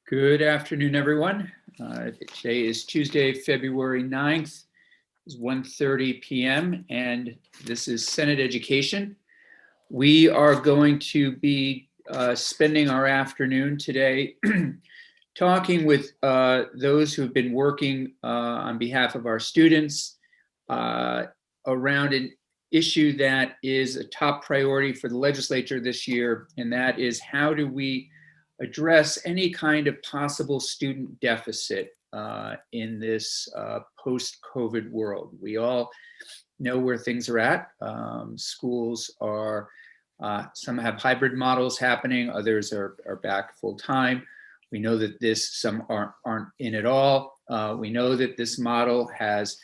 Good afternoon, everyone. Today is Tuesday, February 9th. It's 1:30 p.m. and this is Senate Education. We are going to be spending our afternoon today talking with those who have been working on behalf of our students around an issue that is a top priority for the legislature this year, and that is how do we address any kind of possible student deficit in this post-COVID world. We all know where things are at. Schools are, some have hybrid models happening, others are back full time. We know that some aren't in at all. We know that this model has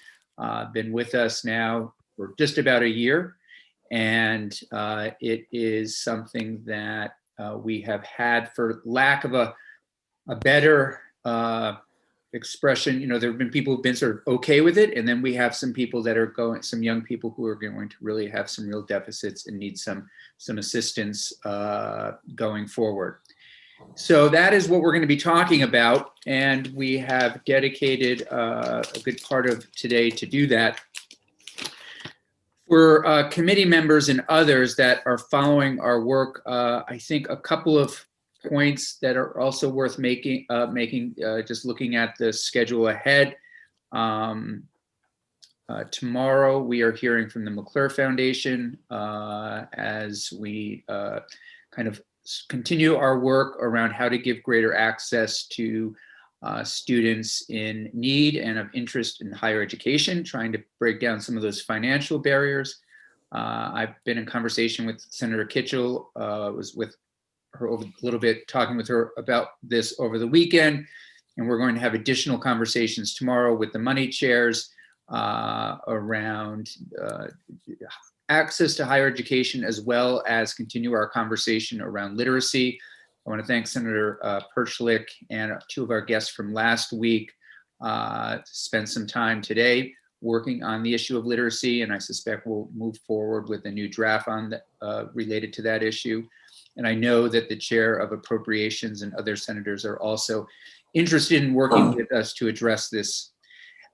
been with us now for just about a year, and it is something that we have had, for lack of a better expression, there have been people who've been sort of okay with it, and then we have some people that are some young people who are going to really have some real deficits and need some assistance going forward. So that is what we're going to be talking about, and we have dedicated a good part of today to do that. For committee members and others that are following our work, I think a couple of points that are also worth making, just looking at the schedule ahead. Tomorrow we are hearing from the McClure Foundation as we kind of continue our work around how to give greater access to students in need and of interest in higher education, trying to break down some of those financial barriers. I've been in conversation with Senator Kitchell, was with her over a little bit, talking with her about this over the weekend, and we're going to have additional conversations tomorrow with the money chairs around access to higher education, as well as continue our conversation around literacy. I want to thank Senator Perchlik and two of our guests from last week to spend some time today working on the issue of literacy, and I suspect we'll move forward with a new draft on related to that issue. And I know that the chair of appropriations and other senators are also interested in working with us to address this.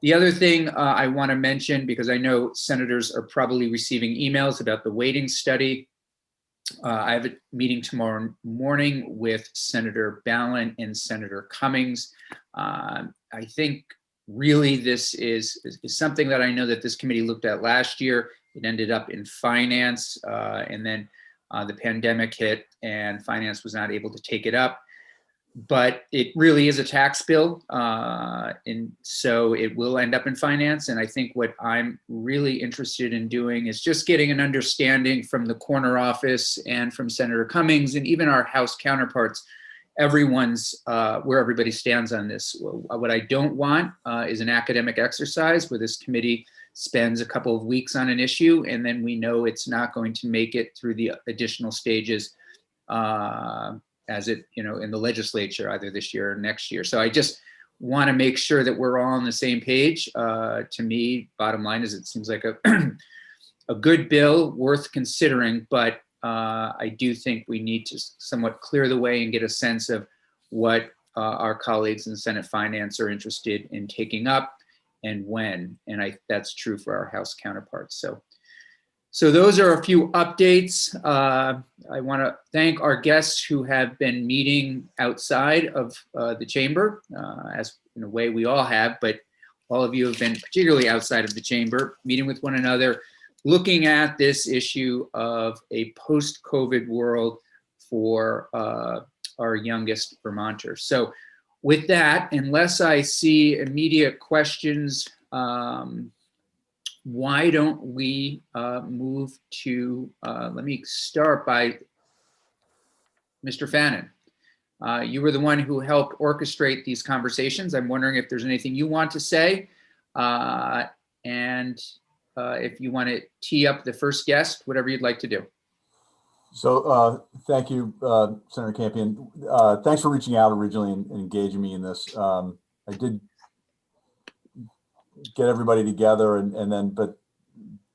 The other thing I want to mention, because I know senators are probably receiving emails about the weighting study. I have a meeting tomorrow morning with Senator Ballin and Senator Cummings. I think really this is something that I know that this committee looked at last year. It ended up in finance, and then the pandemic hit and finance was not able to take it up. But it really is a tax bill, and so it will end up in finance. And I think what I'm really interested in doing is just getting an understanding from the corner office and from Senator Cummings and even our House counterparts, where everybody stands on this. What I don't want is an academic exercise where this committee spends a couple of weeks on an issue and then we know it's not going to make it through the additional stages as it, in the legislature, either this year or next year. So I just want to make sure that we're all on the same page. To me, bottom line is it seems like a good bill worth considering, but I do think we need to somewhat clear the way and get a sense of what our colleagues in Senate Finance are interested in taking up and when. And that's true for our House counterparts. So those are a few updates. I want to thank our guests who have been meeting outside of the chamber, as in a way we all have, but all of you have been particularly outside of the chamber, meeting with one another, looking at this issue of a post-COVID world for our youngest Vermonters. So with that, unless I see immediate questions, why don't we move to, let me start by Mr. Fannin. You were the one who helped orchestrate these conversations. I'm wondering if there's anything you want to say, and if you want to tee up the first guest, whatever you'd like to do. So thank you, Senator Campion. Thanks for reaching out originally and engaging me in this. I did get everybody together and then, but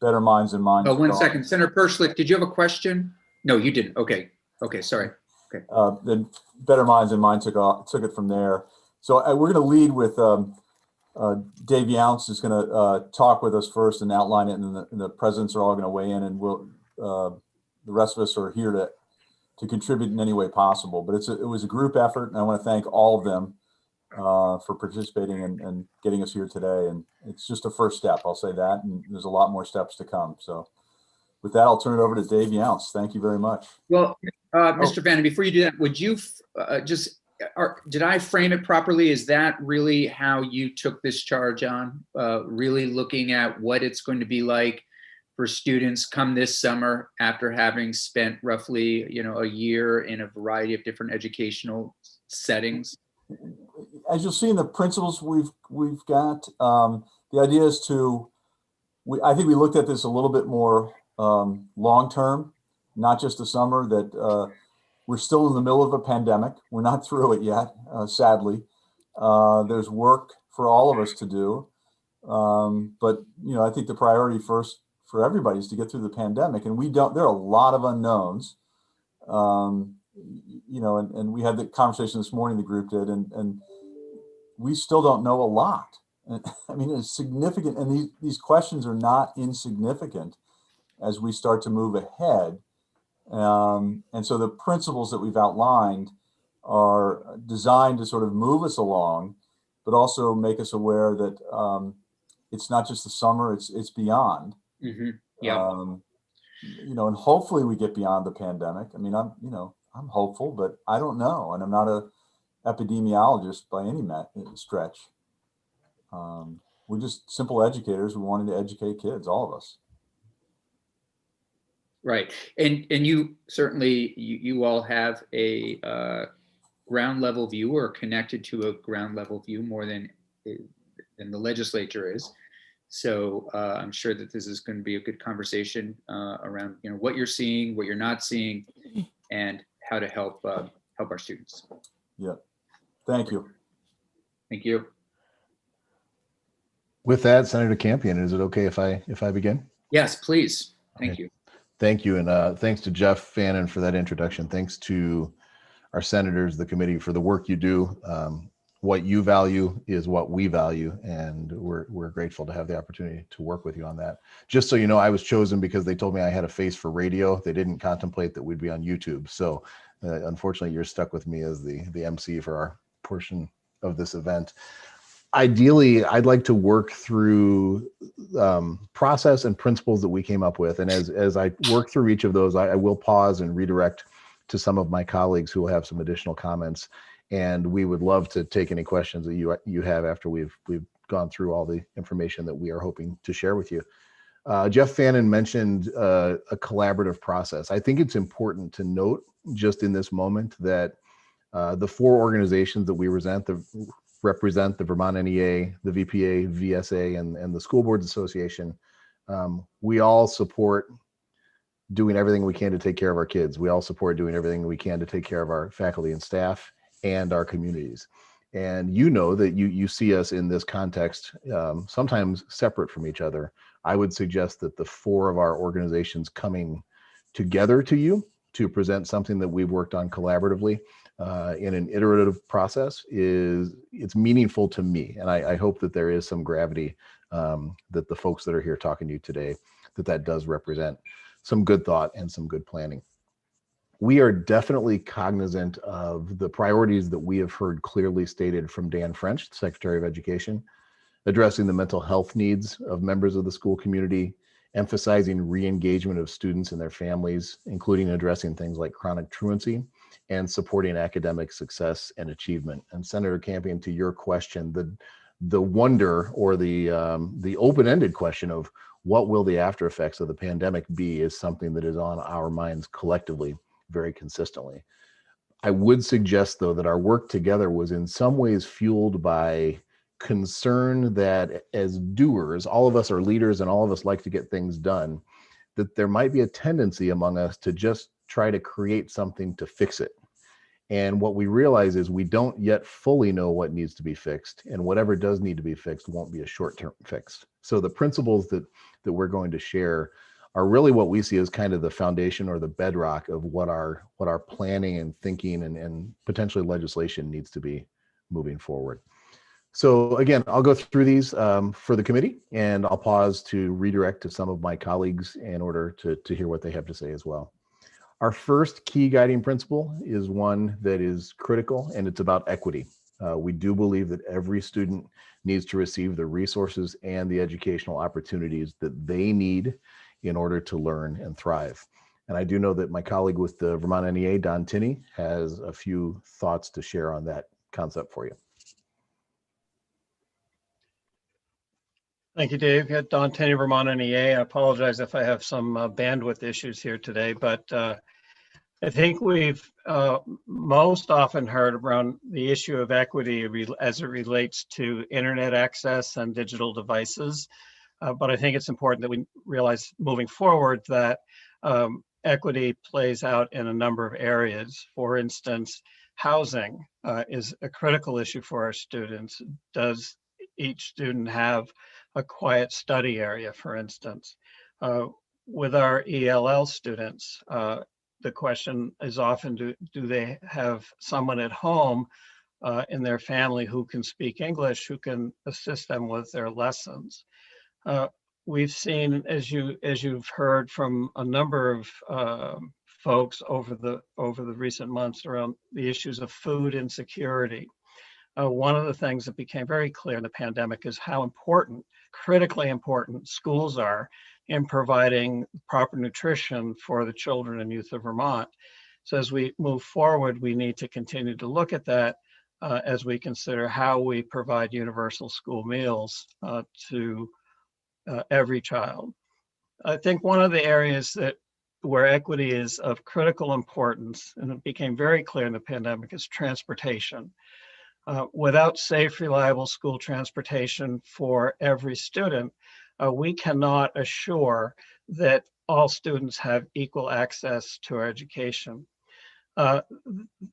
better minds than mine. Oh, one second. Senator Perchlik, did you have a question? No, you didn't. Okay. Okay, sorry. Okay. Then Better Minds and mine took it from there. So we're going to lead with Dave Younce is going to talk with us first and outline it, and the presidents are all going to weigh in, and the rest of us are here to contribute in any way possible. But it was a group effort, and I want to thank all of them for participating and getting us here today. And it's just a first step, I'll say that, and there's a lot more steps to come. So with that, I'll turn it over to Dave Younce. Thank you very much. Well, Mr. Vannon, before you do that, would you did I frame it properly? Is that really how you took this charge on? Really looking at what it's going to be like for students come this summer after having spent roughly, a year in a variety of different educational settings? As you'll see in the principles we've got, the idea is I think we looked at this a little bit more long-term, not just the summer, that we're still in the middle of a pandemic. We're not through it yet, sadly. There's work for all of us to do. But, I think the priority first for everybody is to get through the pandemic. And there are a lot of unknowns, and we had the conversation this morning, the group did, and we still don't know a lot. I mean, it's significant. And these questions are not insignificant as we start to move ahead. And so the principles that we've outlined are designed to sort of move us along, but also make us aware that it's not just the summer, it's beyond. Mm-hmm. Yeah. And hopefully we get beyond the pandemic. I mean, I'm hopeful, but I don't know. And I'm not a epidemiologist by any stretch. We're just simple educators who wanted to educate kids, all of us. Right. And you certainly, you all have a ground level view, or connected to a ground level view more than the legislature is. So I'm sure that this is going to be a good conversation around, what you're seeing, what you're not seeing, and how to help our students. Yeah. Thank you. Thank you. With that, Senator Campion, is it okay if I begin? Yes, please. Thank you. Thank you. And thanks to Jeff Fannin for that introduction. Thanks to our senators, the committee, for the work you do. What you value is what we value, and we're grateful to have the opportunity to work with you on that. Just so you know, I was chosen because they told me I had a face for radio. They didn't contemplate that we'd be on YouTube. So unfortunately, you're stuck with me as the MC for our portion of this event. Ideally, I'd like to work through process and principles that we came up with. And as I work through each of those, I will pause and redirect to some of my colleagues who will have some additional comments. And we would love to take any questions that you have after we've gone through all the information that we are hoping to share with you. Jeff Fannin mentioned a collaborative process. I think it's important to note just in this moment that the four organizations that we represent the Vermont NEA, the VPA, VSA, and the School Boards Association, we all support doing everything we can to take care of our kids. We all support doing everything we can to take care of our faculty and staff and our communities. And you know that you see us in this context, sometimes separate from each other. I would suggest that the four of our organizations coming together to you to present something that we've worked on collaboratively in an iterative process it's meaningful to me. And I hope that there is some gravity that the folks that are here talking to you today, that does represent some good thought and some good planning. We are definitely cognizant of the priorities that we have heard clearly stated from Dan French, the Secretary of Education, addressing the mental health needs of members of the school community, emphasizing re-engagement of students and their families, including addressing things like chronic truancy, and supporting academic success and achievement. And Senator Campion, to your question, the wonder, or the open-ended question of what will the after effects of the pandemic be, is something that is on our minds collectively very consistently. I would suggest, though, that our work together was in some ways fueled by concern that as doers, all of us are leaders and all of us like to get things done, that there might be a tendency among us to just try to create something to fix it. And what we realize is we don't yet fully know what needs to be fixed, and whatever does need to be fixed won't be a short-term fix. So the principles that we're going to share are really what we see as kind of the foundation or the bedrock of what our planning and thinking and potentially legislation needs to be moving forward. So again, I'll go through these for the committee, and I'll pause to redirect to some of my colleagues in order to hear what they have to say as well. Our first key guiding principle is one that is critical, and it's about equity. We do believe that every student needs to receive the resources and the educational opportunities that they need in order to learn and thrive. And I do know that my colleague with the Vermont NEA, Don Tinney, has a few thoughts to share on that concept for you. Thank you, Dave. Don Tinney, Vermont NEA. I apologize if I have some bandwidth issues here today, but I think we've most often heard around the issue of equity as it relates to internet access and digital devices. But I think it's important that we realize moving forward that equity plays out in a number of areas. For instance, housing is a critical issue for our students. Does each student have a quiet study area, for instance? With our ELL students, the question is often, do they have someone at home in their family who can speak English, who can assist them with their lessons? We've seen, as you've heard from a number of folks over the recent months, around the issues of food insecurity. One of the things that became very clear in the pandemic is how important, critically important, schools are in providing proper nutrition for the children and youth of Vermont. So as we move forward, we need to continue to look at that as we consider how we provide universal school meals to every child. I think one of the areas where equity is of critical importance, and it became very clear in the pandemic, is transportation. Without safe, reliable school transportation for every student, we cannot assure that all students have equal access to our education. An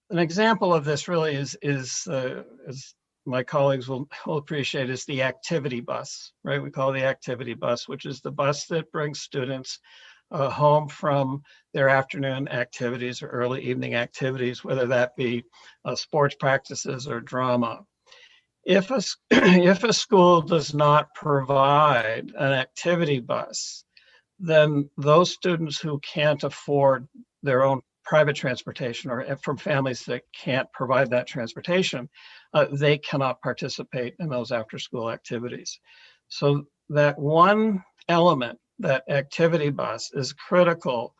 example of this really is as my colleagues will appreciate, is the activity bus, right? We call it the activity bus, which is the bus that brings students home from their afternoon activities or early evening activities, whether that be sports practices or drama. If a school does not provide an activity bus, then those students who can't afford their own private transportation, or from families that can't provide that transportation, they cannot participate in those after-school activities. So that one element, that activity bus, is critical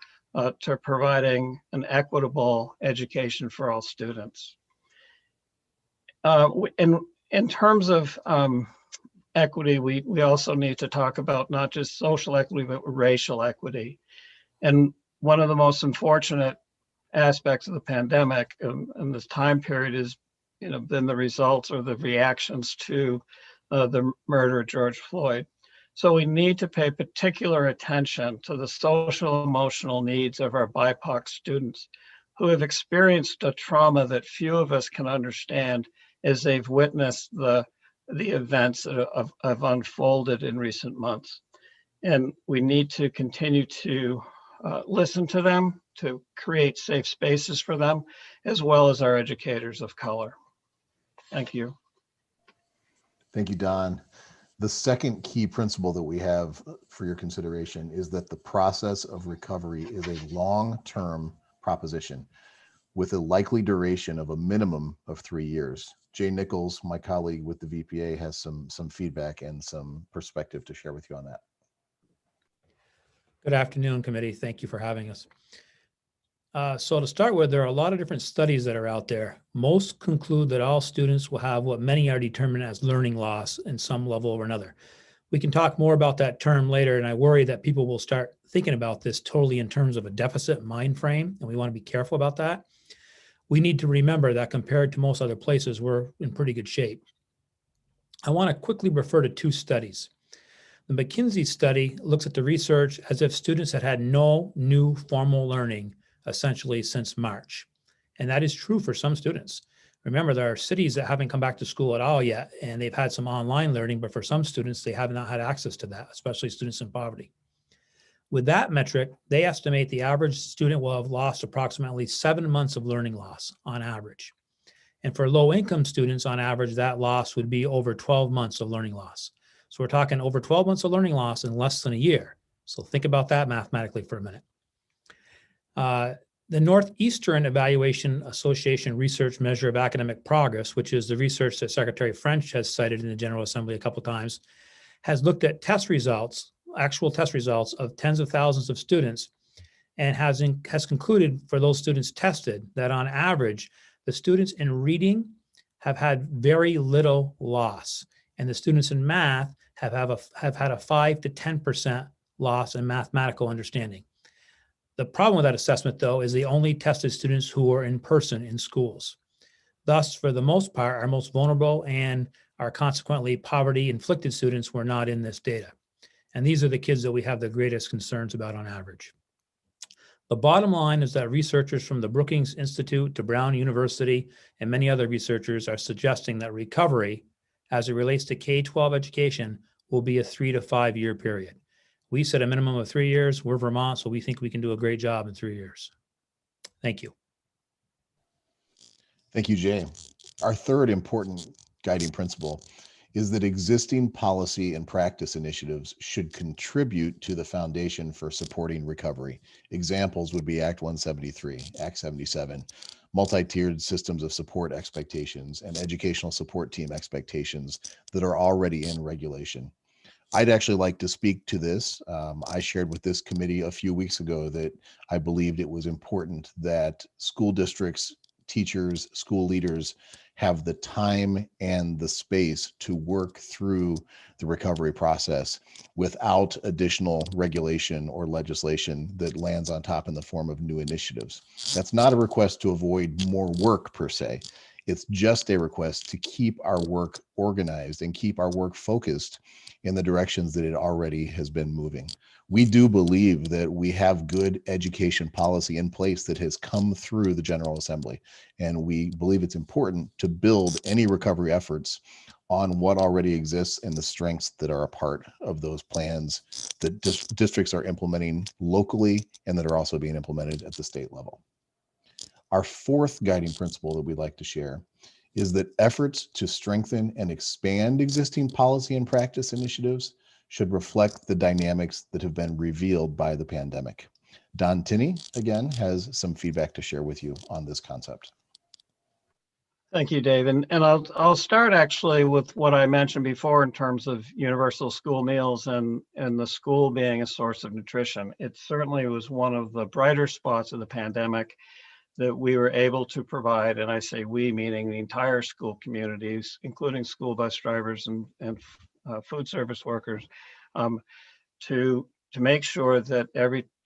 to providing an equitable education for all students. In terms of equity, we also need to talk about not just social equity, but racial equity. And one of the most unfortunate aspects of the pandemic and this time period is, been the results or the reactions to the murder of George Floyd. So we need to pay particular attention to the social emotional needs of our BIPOC students who have experienced a trauma that few of us can understand as they've witnessed the events that have unfolded in recent months. And we need to continue to listen to them, to create safe spaces for them, as well as our educators of color. Thank you. Thank you, Don. The second key principle that we have for your consideration is that the process of recovery is a long-term proposition with a likely duration of a minimum of 3 years. Jay Nichols, my colleague with the VPA, has some feedback and some perspective to share with you on that. Good afternoon, committee. Thank you for having us. So to start with, there are a lot of different studies that are out there. Most conclude that all students will have what many are determined as learning loss in some level or another. We can talk more about that term later, and I worry that people will start thinking about this totally in terms of a deficit mind frame, and we want to be careful about that. We need to remember that compared to most other places, we're in pretty good shape. I want to quickly refer to two studies. The McKinsey study looks at the research as if students had had no new formal learning essentially since March. And that is true for some students. Remember, there are cities that haven't come back to school at all yet, and they've had some online learning, but for some students, they have not had access to that, especially students in poverty. With that metric, they estimate the average student will have lost approximately 7 months of learning loss on average. And for low-income students, on average, that loss would be over 12 months of learning loss. So we're talking over 12 months of learning loss in less than a year. So think about that mathematically for a minute. The Northeastern Evaluation Association research measure of academic progress, which is the research that Secretary French has cited in the General Assembly a couple of times, has looked at test results, actual test results of tens of thousands of students, and has concluded for those students tested that on average, the students in reading have had very little loss, and the students in math have had a 5 to 10% loss in mathematical understanding. The problem with that assessment, though, is they only tested students who were in person in schools. Thus, for the most part, our most vulnerable and our consequently poverty-inflicted students were not in this data. And these are the kids that we have the greatest concerns about on average. The bottom line is that researchers from the Brookings Institute to Brown University and many other researchers are suggesting that recovery, as it relates to K-12 education, will be a 3 to 5 year period. We said a minimum of 3 years. We're Vermont, so we think we can do a great job in 3 years. Thank you. Thank you, Jay. Our third important guiding principle is that existing policy and practice initiatives should contribute to the foundation for supporting recovery. Examples would be Act 173, Act 77, multi-tiered systems of support expectations, and educational support team expectations that are already in regulation. I'd actually like to speak to this. I shared with this committee a few weeks ago that I believed it was important that school districts, teachers, school leaders have the time and the space to work through the recovery process without additional regulation or legislation that lands on top in the form of new initiatives. That's not a request to avoid more work per se. It's just a request to keep our work organized and keep our work focused in the directions that it already has been moving. We do believe that we have good education policy in place that has come through the General Assembly, and we believe it's important to build any recovery efforts on what already exists and the strengths that are a part of those plans that districts are implementing locally and that are also being implemented at the state level. Our fourth guiding principle that we'd like to share is that efforts to strengthen and expand existing policy and practice initiatives should reflect the dynamics that have been revealed by the pandemic. Don Tinney, again, has some feedback to share with you on this concept. Thank you, Dave. And I'll start actually with what I mentioned before in terms of universal school meals and the school being a source of nutrition. It certainly was one of the brighter spots of the pandemic that we were able to provide, and I say we, meaning the entire school communities, including school bus drivers and food service workers, to make sure that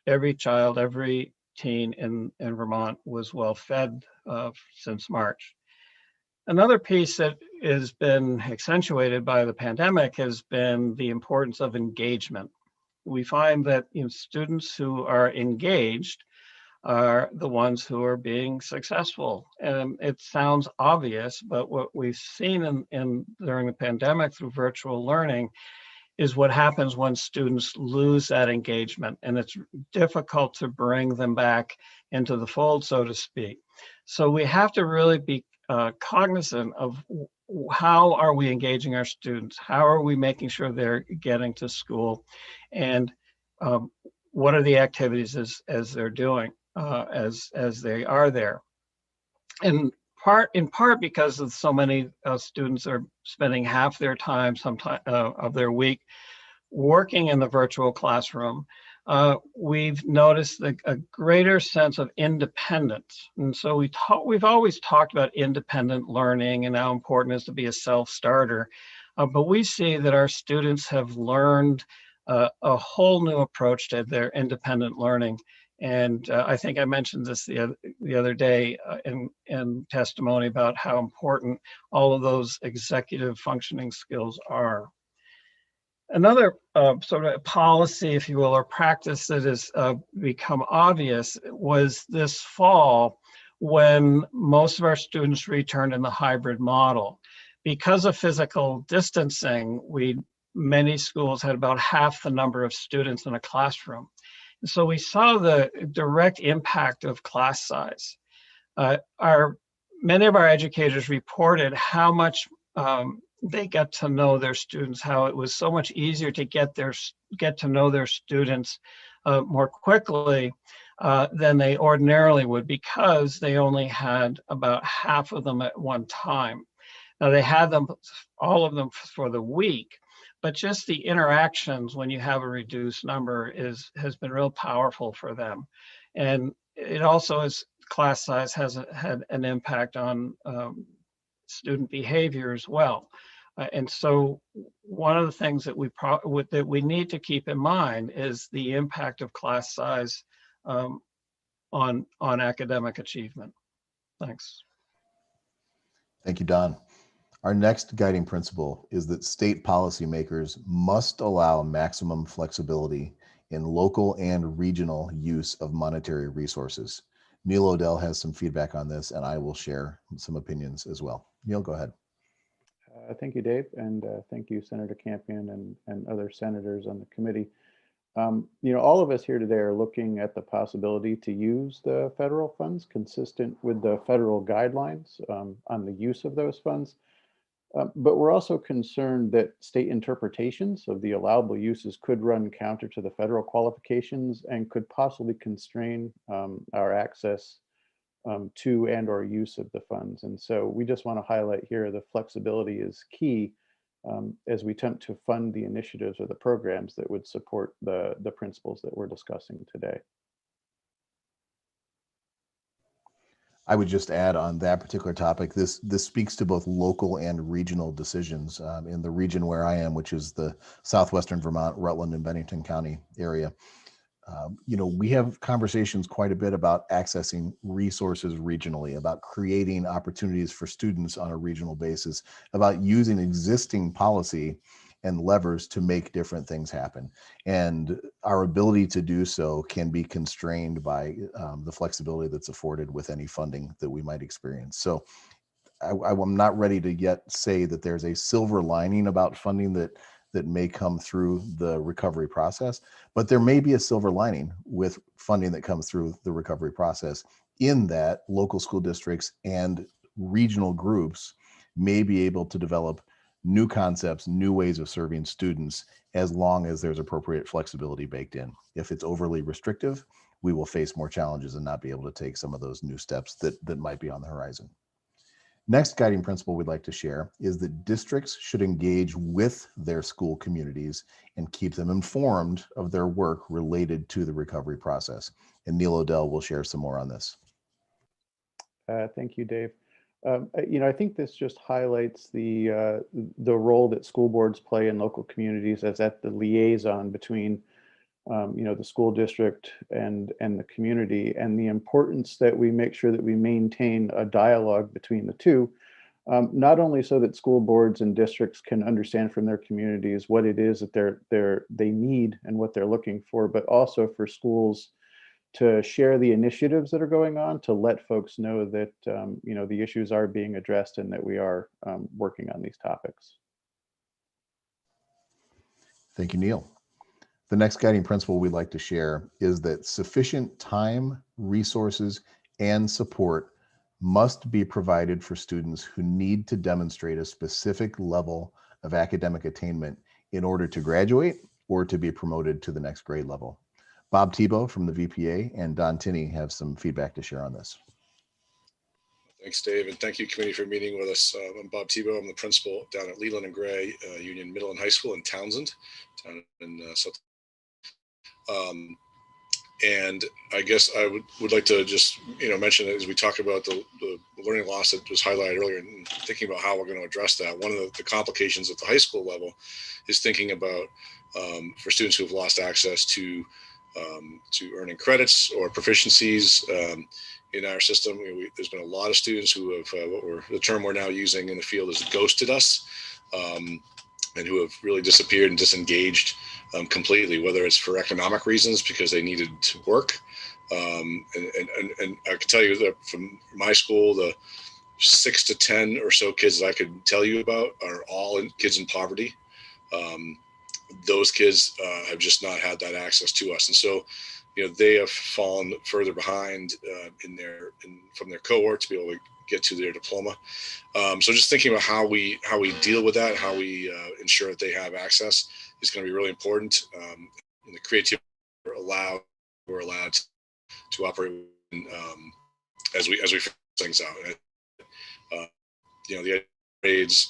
every child, every teen in Vermont was well fed since March. Another piece that has been accentuated by the pandemic has been the importance of engagement. We find that students who are engaged are the ones who are being successful. And it sounds obvious, but what we've seen during the pandemic through virtual learning is what happens when students lose that engagement, and it's difficult to bring them back into the fold, so to speak. So we have to really be cognizant of how are we engaging our students? How are we making sure they're getting to school? And what are the activities as they're doing? As they are there, in part because of so many students are spending half their time, of their week, working in the virtual classroom. We've noticed a greater sense of independence, and so we've always talked about independent learning and how important it is to be a self-starter, but we see that our students have learned a whole new approach to their independent learning. And I think I mentioned this the other day in testimony about how important all of those executive functioning skills are. Another sort of policy, if you will, or practice that has become obvious was this fall when most of our students returned in the hybrid model. Because of physical distancing, many schools had about half the number of students in a classroom. So we saw the direct impact of class size. Many of our educators reported how much they got to know their students, how it was so much easier to get to know their students more quickly than they ordinarily would, because they only had about half of them at one time. Now they had them, all of them for the week, but just the interactions when you have a reduced number has been real powerful for them. And it also is, class size has had an impact on student behavior as well. And so one of the things that we need to keep in mind is the impact of class size on academic achievement. Thanks. Thank you, Don. Our next guiding principle is that state policymakers must allow maximum flexibility in local and regional use of monetary resources. Neil Odell has some feedback on this, and I will share some opinions as well. Neil, go ahead. Thank you, Dave, and thank you, Senator Campion and other senators on the committee. All of us here today are looking at the possibility to use the federal funds consistent with the federal guidelines on the use of those funds. But we're also concerned that state interpretations of the allowable uses could run counter to the federal qualifications and could possibly constrain our access to and or use of the funds. And so we just want to highlight here the flexibility is key as we attempt to fund the initiatives or the programs that would support the principles that we're discussing today. I would just add on that particular topic, this speaks to both local and regional decisions. In the region where I am, which is the southwestern Vermont, Rutland and Bennington County area, we have conversations quite a bit about accessing resources regionally, about creating opportunities for students on a regional basis, about using existing policy and levers to make different things happen. And our ability to do so can be constrained by the flexibility that's afforded with any funding that we might experience. So I'm not ready to yet say that there's a silver lining about funding that may come through the recovery process, but there may be a silver lining with funding that comes through the recovery process, in that local school districts and regional groups may be able to develop new concepts, new ways of serving students, as long as there's appropriate flexibility baked in. If it's overly restrictive, we will face more challenges and not be able to take some of those new steps that might be on the horizon. Next guiding principle we'd like to share is that districts should engage with their school communities and keep them informed of their work related to the recovery process. And Neil Odell will share some more on this. Thank you, Dave. I think this just highlights the role that school boards play in local communities as at the liaison between the school district and the community, and the importance that we make sure that we maintain a dialogue between the two, not only so that school boards and districts can understand from their communities what it is that they need and what they're looking for, but also for schools to share the initiatives that are going on, to let folks know that the issues are being addressed and that we are working on these topics. Thank you, Neil. The next guiding principle we'd like to share is that sufficient time, resources, and support must be provided for students who need to demonstrate a specific level of academic attainment in order to graduate or to be promoted to the next grade level. Bob Tebow from the VPA and Don Tinney have some feedback to share on this. Thanks, Dave, and thank you, committee, for meeting with us. I'm Bob Tebow. I'm the principal down at Leland and Gray Union Middle and High School in Townsend, down in South. And I guess I would like to just mention, as we talk about the learning loss that was highlighted earlier, and thinking about how we're going to address that. One of the complications at the high school level is thinking about for students who have lost access to earning credits or proficiencies in our system. There's been a lot of students who have the term we're now using in the field is ghosted us, and who have really disappeared and disengaged completely, whether it's for economic reasons because they needed to work. And I can tell you that from my school, the 6 to 10 or so kids that I could tell you about are all kids in poverty. Those kids have just not had that access to us. And so, they have fallen further behind from their cohort to be able to get to their diploma. So just thinking about how we deal with that, how we ensure that they have access is going to be really important. And the creativity we're allowed to operate as we figure things out. The grades,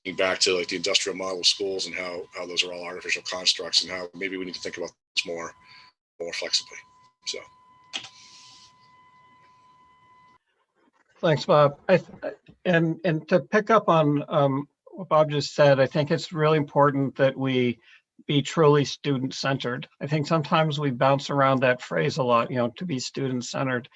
thinking back to like the industrial model of schools and how those are all artificial constructs, and how maybe we need to think about this more flexibly. So. Thanks, Bob. And to pick up on what Bob just said, I think it's really important that we be truly student-centered. I think sometimes we bounce around that phrase a lot, to be student-centered.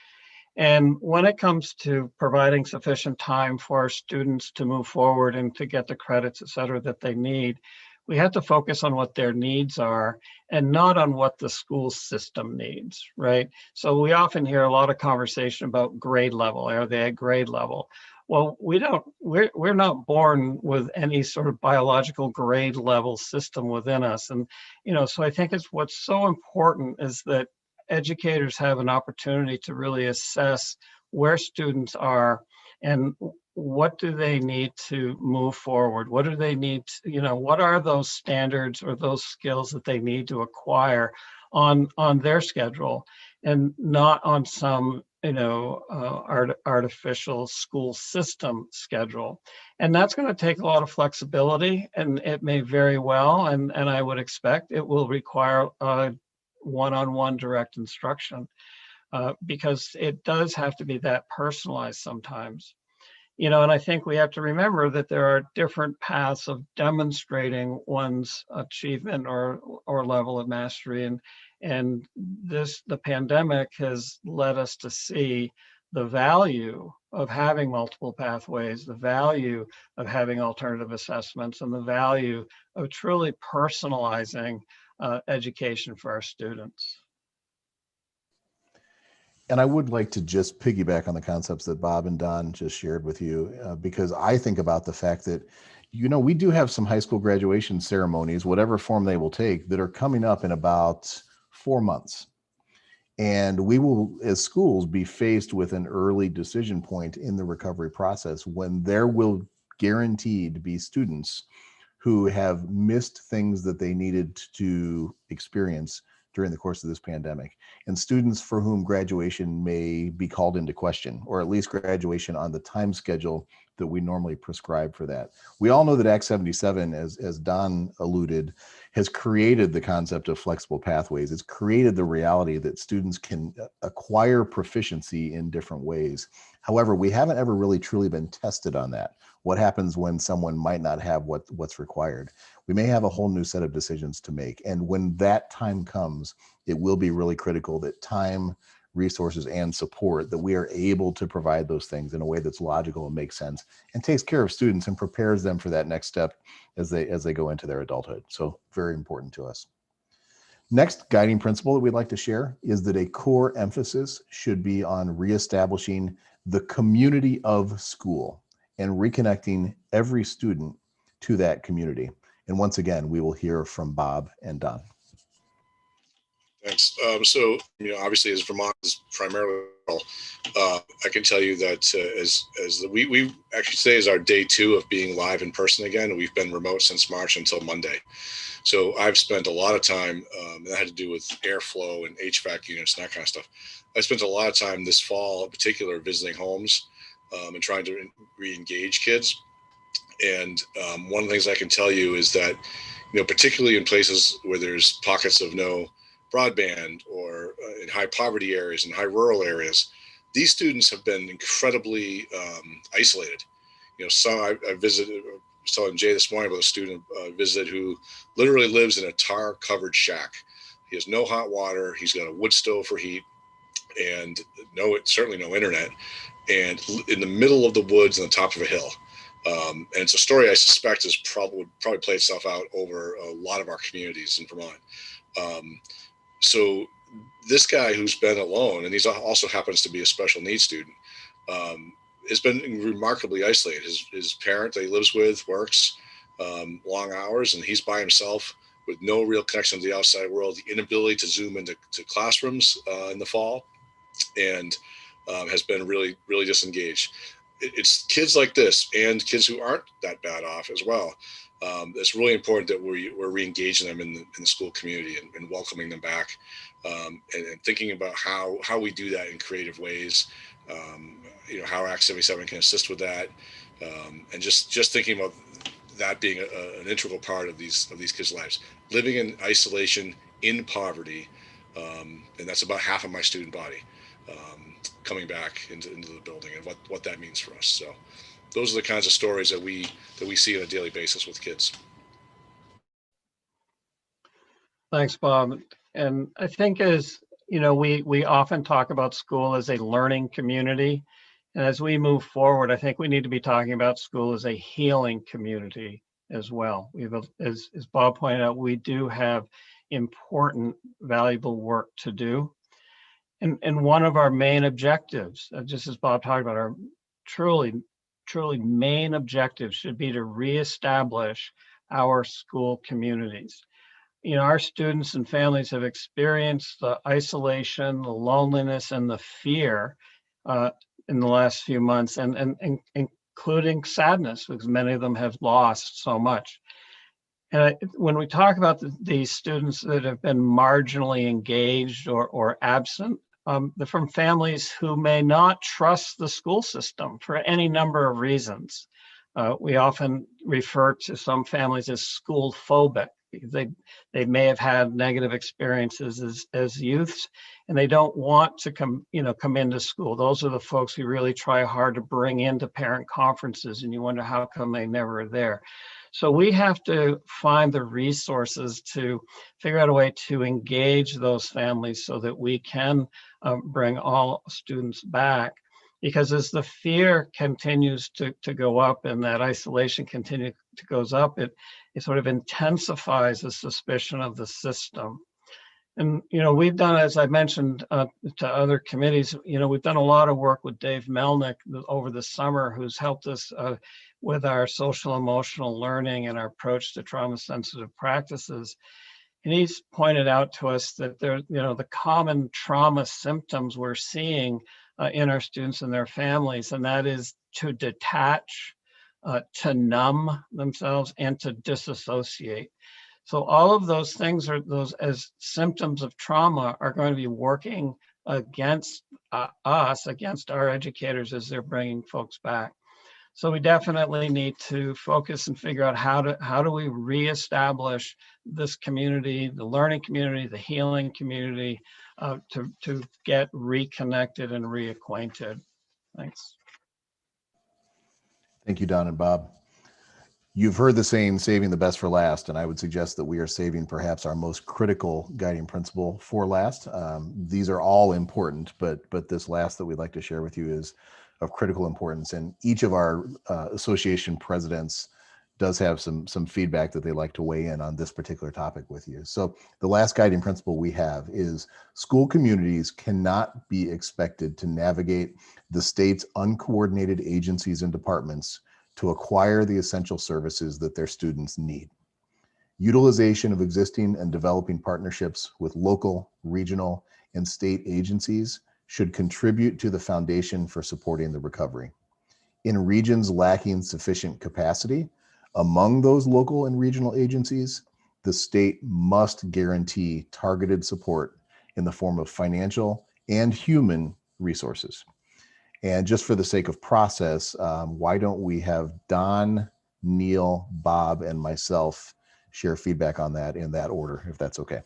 And when it comes to providing sufficient time for our students to move forward and to get the credits, et cetera, that they need, we have to focus on what their needs are and not on what the school system needs, right? So we often hear a lot of conversation about grade level. Are they at grade level? Well, we're not born with any sort of biological grade level system within us. And, so I think what's so important is that educators have an opportunity to really assess where students are and what do they need to move forward? What do they need what are those standards or those skills that they need to acquire on their schedule, and not on some artificial school system schedule. And that's going to take a lot of flexibility, and it may very well, and I would expect it will require one-on-one direct instruction, because it does have to be that personalized sometimes. And I think we have to remember that there are different paths of demonstrating one's achievement or level of mastery. And the pandemic has led us to see the value of having multiple pathways, the value of having alternative assessments, and the value of truly personalizing education for our students. And I would like to just piggyback on the concepts that Bob and Don just shared with you, because I think about the fact that, we do have some high school graduation ceremonies, whatever form they will take, that are coming up in about 4 months. And we will, as schools, be faced with an early decision point in the recovery process when there will guaranteed be students who have missed things that they needed to experience during the course of this pandemic, and students for whom graduation may be called into question, or at least graduation on the time schedule that we normally prescribe for that. We all know that Act 77, as Don alluded, has created the concept of flexible pathways. It's created the reality that students can acquire proficiency in different ways. However, we haven't ever really truly been tested on that. What happens when someone might not have what's required? We may have a whole new set of decisions to make. And when that time comes, it will be really critical that time, resources, and support, that we are able to provide those things in a way that's logical and makes sense and takes care of students and prepares them for that next step as they go into their adulthood. So very important to us. Next guiding principle that we'd like to share is that a core emphasis should be on reestablishing the community of school and reconnecting every student to that community. And once again, we will hear from Bob and Don. Thanks. So, obviously, as Vermont is primarily, I can tell you that we actually today is our day 2 of being live in person again. We've been remote since March until Monday. So I've spent a lot of time, that had to do with airflow and HVAC units and that kind of stuff. I spent a lot of time this fall, in particular, visiting homes and trying to re-engage kids. And one of the things I can tell you is that, particularly in places where there's pockets of no broadband, or in high poverty areas and high rural areas, these students have been incredibly isolated. Some I visited, I was telling Jay this morning about a student I visited who literally lives in a tar covered shack. He has no hot water. He's got a wood stove for heat, and certainly no internet, and in the middle of the woods on the top of a hill. And it's a story I suspect would probably play itself out over a lot of our communities in Vermont. So this guy who's been alone, and he also happens to be a special needs student, has been remarkably isolated. His parent that he lives with works long hours, and he's by himself with no real connection to the outside world, the inability to zoom into classrooms in the fall, and has been really, really disengaged. It's kids like this and kids who aren't that bad off as well. It's really important that we're re-engaging them in the school community and welcoming them back, and thinking about how we do that in creative ways. How Act 77 can assist with that, and just thinking about that being an integral part of these kids' lives. Living in isolation, in poverty, and that's about half of my student body, coming back into the building, and what that means for us. So those are the kinds of stories that we see on a daily basis with kids. Thanks, Bob. And I think we often talk about school as a learning community. And as we move forward, I think we need to be talking about school as a healing community as well. As Bob pointed out, we do have important, valuable work to do. And one of our main objectives, just as Bob talked about, our truly main objectives should be to reestablish our school communities. Our students and families have experienced the isolation, the loneliness, and the fear in the last few months, and including sadness, because many of them have lost so much. And when we talk about these students that have been marginally engaged or absent, they're from families who may not trust the school system for any number of reasons. We often refer to some families as school phobic. They may have had negative experiences as youths, and they don't want to come into school. Those are the folks who really try hard to bring into parent conferences, and you wonder how come they never are there. So we have to find the resources to figure out a way to engage those families so that we can bring all students back. Because as the fear continues to go up and that isolation continues to goes up, it sort of intensifies the suspicion of the system. And, we've done, as I mentioned to other committees, we've done a lot of work with Dave Melnick over the summer, who's helped us with our social emotional learning and our approach to trauma sensitive practices. And he's pointed out to us that the common trauma symptoms we're seeing in our students and their families, and that is to detach, to numb themselves, and to disassociate. So all of those things as symptoms of trauma are going to be working against us, against our educators as they're bringing folks back. So we definitely need to focus and figure out how do we reestablish this community, the learning community, the healing community, to get reconnected and reacquainted. Thanks. Thank you, Don and Bob. You've heard the saying, saving the best for last, and I would suggest that we are saving perhaps our most critical guiding principle for last. These are all important, but this last that we'd like to share with you is of critical importance. And each of our association presidents does have some feedback that they like to weigh in on this particular topic with you. So the last guiding principle we have is school communities cannot be expected to navigate the state's uncoordinated agencies and departments to acquire the essential services that their students need. Utilization of existing and developing partnerships with local, regional, and state agencies should contribute to the foundation for supporting the recovery. In regions lacking sufficient capacity, among those local and regional agencies, the state must guarantee targeted support in the form of financial and human resources. And just for the sake of process, why don't we have Don, Neil, Bob, and myself share feedback on that in that order, if that's okay.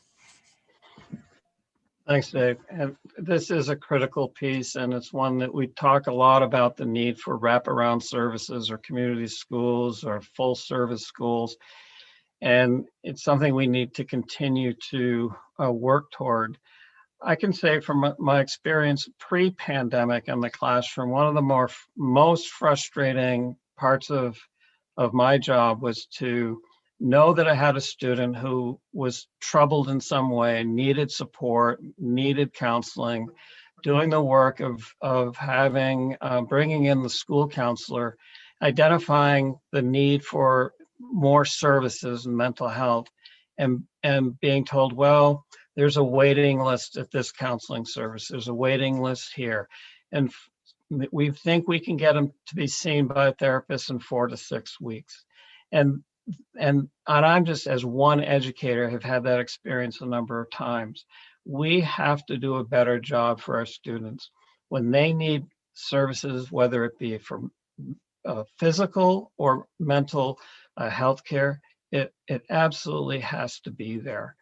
Thanks, Dave. And this is a critical piece, and it's one that we talk a lot about, the need for wraparound services or community schools or full service schools. And it's something we need to continue to work toward. I can say from my experience pre-pandemic in the classroom, one of the most frustrating parts of my job was to know that I had a student who was troubled in some way, needed support, needed counseling, doing the work of having, bringing in the school counselor, identifying the need for more services in mental health, and being told, well, there's a waiting list at this counseling service. There's a waiting list here. And we think we can get them to be seen by a therapist in 4 to 6 weeks. And I'm just, as one educator, have had that experience a number of times. We have to do a better job for our students. When they need services, whether it be for physical or mental health care, it absolutely has to be there.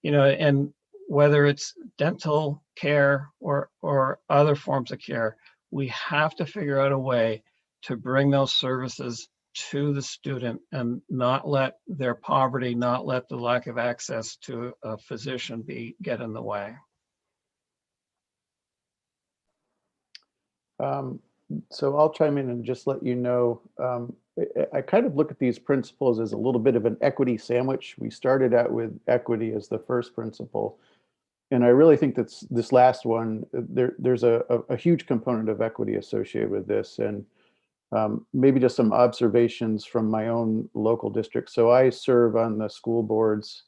And whether it's dental care or other forms of care, we have to figure out a way to bring those services to the student and not let their poverty, not let the lack of access to a physician get in the way. So I'll chime in and just let you know, I kind of look at these principles as a little bit of an equity sandwich. We started out with equity as the first principle. And I really think that this last one, there's a huge component of equity associated with this. And maybe just some observations from my own local district. So I serve on the school boards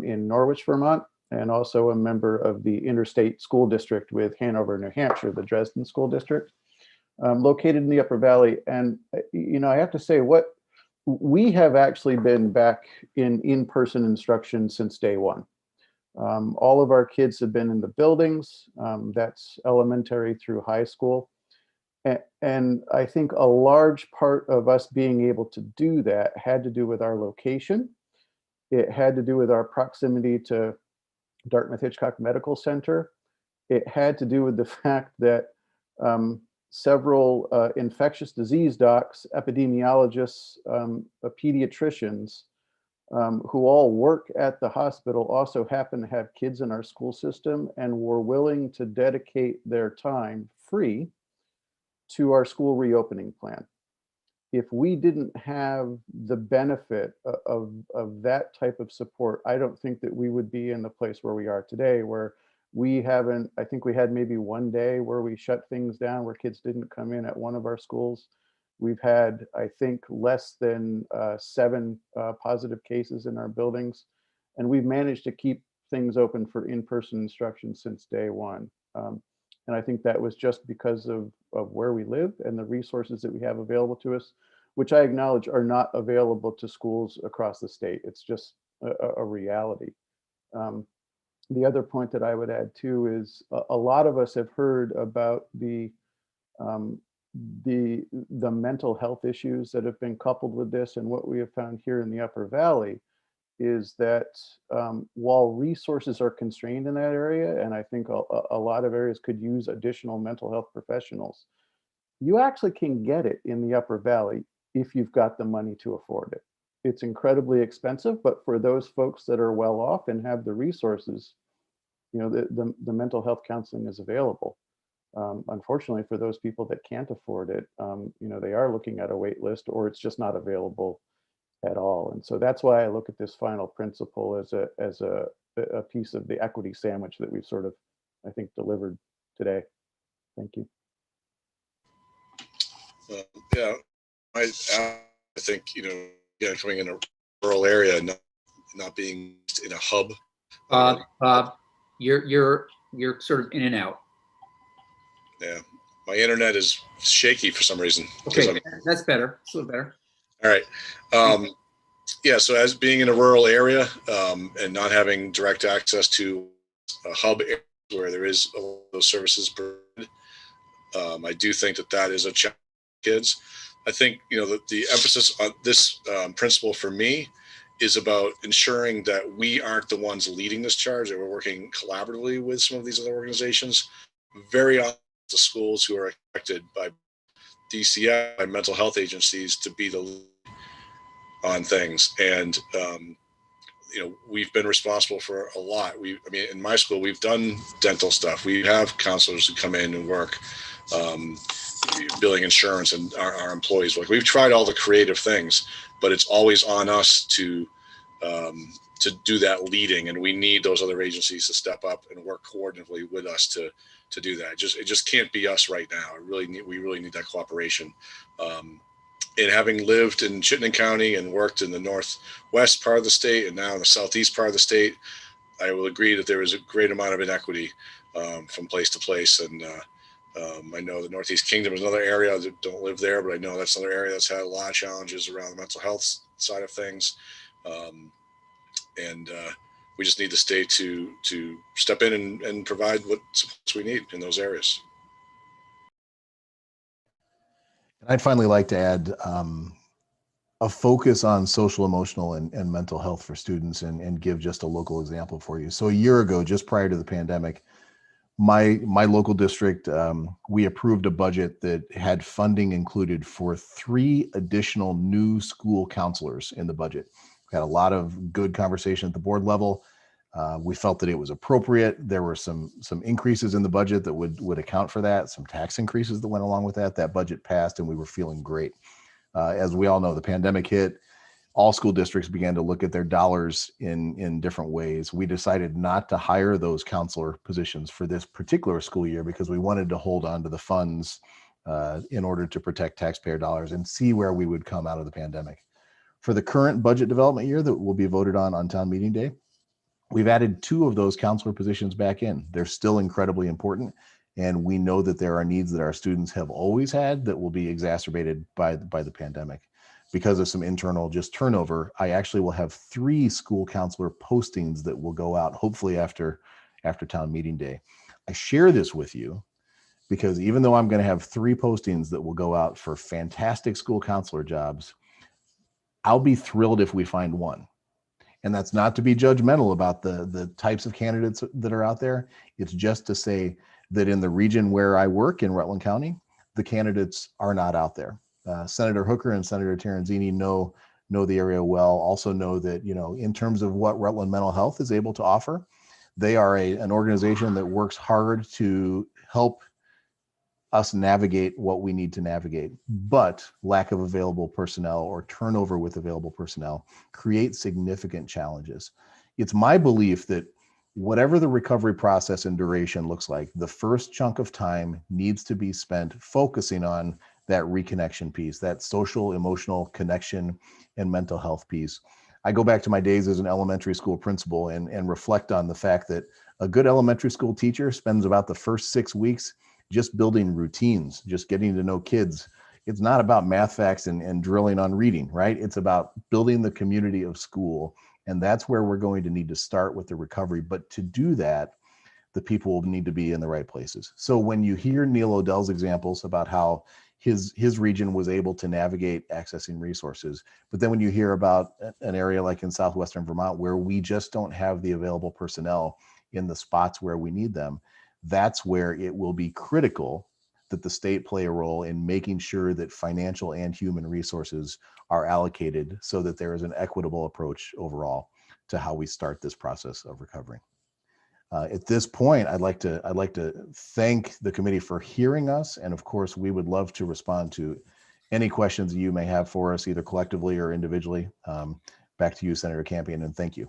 in Norwich, Vermont, and also a member of the interstate school district with Hanover, New Hampshire, the Dresden School District, located in the Upper Valley. And, I have to say, we have actually been back in-person instruction since day one. All of our kids have been in the buildings. That's elementary through high school. And I think a large part of us being able to do that had to do with our location. It had to do with our proximity to Dartmouth Hitchcock Medical Center. It had to do with the fact that several infectious disease docs, epidemiologists, pediatricians, who all work at the hospital also happen to have kids in our school system and were willing to dedicate their time free to our school reopening plan. If we didn't have the benefit of that type of support, I don't think that we would be in the place where we are today, where we haven't, I think we had maybe one day where we shut things down, where kids didn't come in at one of our schools. We've had, I think, less than 7 positive cases in our buildings, and we've managed to keep things open for in-person instruction since day one. And I think that was just because of where we live and the resources that we have available to us, which I acknowledge are not available to schools across the state. It's just a reality. The other point that I would add too is a lot of us have heard about the mental health issues that have been coupled with this. And what we have found here in the Upper Valley is that while resources are constrained in that area, and I think a lot of areas could use additional mental health professionals, you actually can get it in the Upper Valley if you've got the money to afford it. It's incredibly expensive, but for those folks that are well off and have the resources, the mental health counseling is available. Unfortunately, for those people that can't afford it, they are looking at a wait list, or it's just not available at all. And so that's why I look at this final principle as a piece of the equity sandwich that we've sort of, I think, delivered today. Thank you. Yeah, I think, coming in a rural area, not being in a hub. Bob, you're sort of in and out. Yeah, my internet is shaky for some reason. Okay, that's better. It's a little better. All right. Yeah, so as being in a rural area and not having direct access to a hub area where there is a lot of those services provided, I do think that is a challenge for kids. I think, the emphasis on this principle for me is about ensuring that we aren't the ones leading this charge, that we're working collaboratively with some of these other organizations. Very often, the schools who are affected by DCF, by mental health agencies, to be the lead on things. And, we've been responsible for a lot. In my school, we've done dental stuff. We have counselors who come in and work, billing insurance, and our employees work. We've tried all the creative things, but it's always on us to do that leading. And we need those other agencies to step up and work coordinatively with us to do that. It just can't be us right now. We really need that cooperation. And having lived in Chittenden County and worked in the northwest part of the state and now in the southeast part of the state, I will agree that there is a great amount of inequity from place to place. And I know the Northeast Kingdom is another area. I don't live there, but I know that's another area that's had a lot of challenges around the mental health side of things. And we just need the state to step in and provide what supports we need in those areas. I'd finally like to add a focus on social, emotional, and mental health for students, and give just a local example for you. So a year ago, just prior to the pandemic, my local district, we approved a budget that had funding included for 3 additional new school counselors in the budget. We had a lot of good conversation at the board level. We felt that it was appropriate. There were some increases in the budget that would account for that, some tax increases that went along with that. That budget passed and we were feeling great. As we all know, the pandemic hit. All school districts began to look at their dollars in different ways. We decided not to hire those counselor positions for this particular school year because we wanted to hold on to the funds in order to protect taxpayer dollars and see where we would come out of the pandemic. For the current budget development year that will be voted on town meeting day, we've added 2 of those counselor positions back in. They're still incredibly important. And we know that there are needs that our students have always had that will be exacerbated by the pandemic. Because of some internal just turnover, I actually will have 3 school counselor postings that will go out hopefully after town meeting day. I share this with you because even though I'm going to have 3 postings that will go out for fantastic school counselor jobs, I'll be thrilled if we find 1. And that's not to be judgmental about the types of candidates that are out there. It's just to say that in the region where I work in Rutland County, the candidates are not out there. Senator Hooker and Senator Terenzini know the area well, also know that, in terms of what Rutland Mental Health is able to offer, they are an organization that works hard to help us navigate what we need to navigate. But lack of available personnel or turnover with available personnel create significant challenges. It's my belief that whatever the recovery process and duration looks like, the first chunk of time needs to be spent focusing on that reconnection piece, that social, emotional connection and mental health piece. I go back to my days as an elementary school principal and reflect on the fact that a good elementary school teacher spends about the first 6 weeks just building routines, just getting to know kids. It's not about math facts and drilling on reading, right? It's about building the community of school. And that's where we're going to need to start with the recovery. But to do that, the people will need to be in the right places. So when you hear Neil Odell's examples about how his region was able to navigate accessing resources, but then when you hear about an area like in southwestern Vermont where we just don't have the available personnel in the spots where we need them, that's where it will be critical that the state play a role in making sure that financial and human resources are allocated so that there is an equitable approach overall to how we start this process of recovery. At this point, I'd like to thank the committee for hearing us, and of course, we would love to respond to any questions you may have for us, either collectively or individually. Back to you, Senator Campion, and thank you.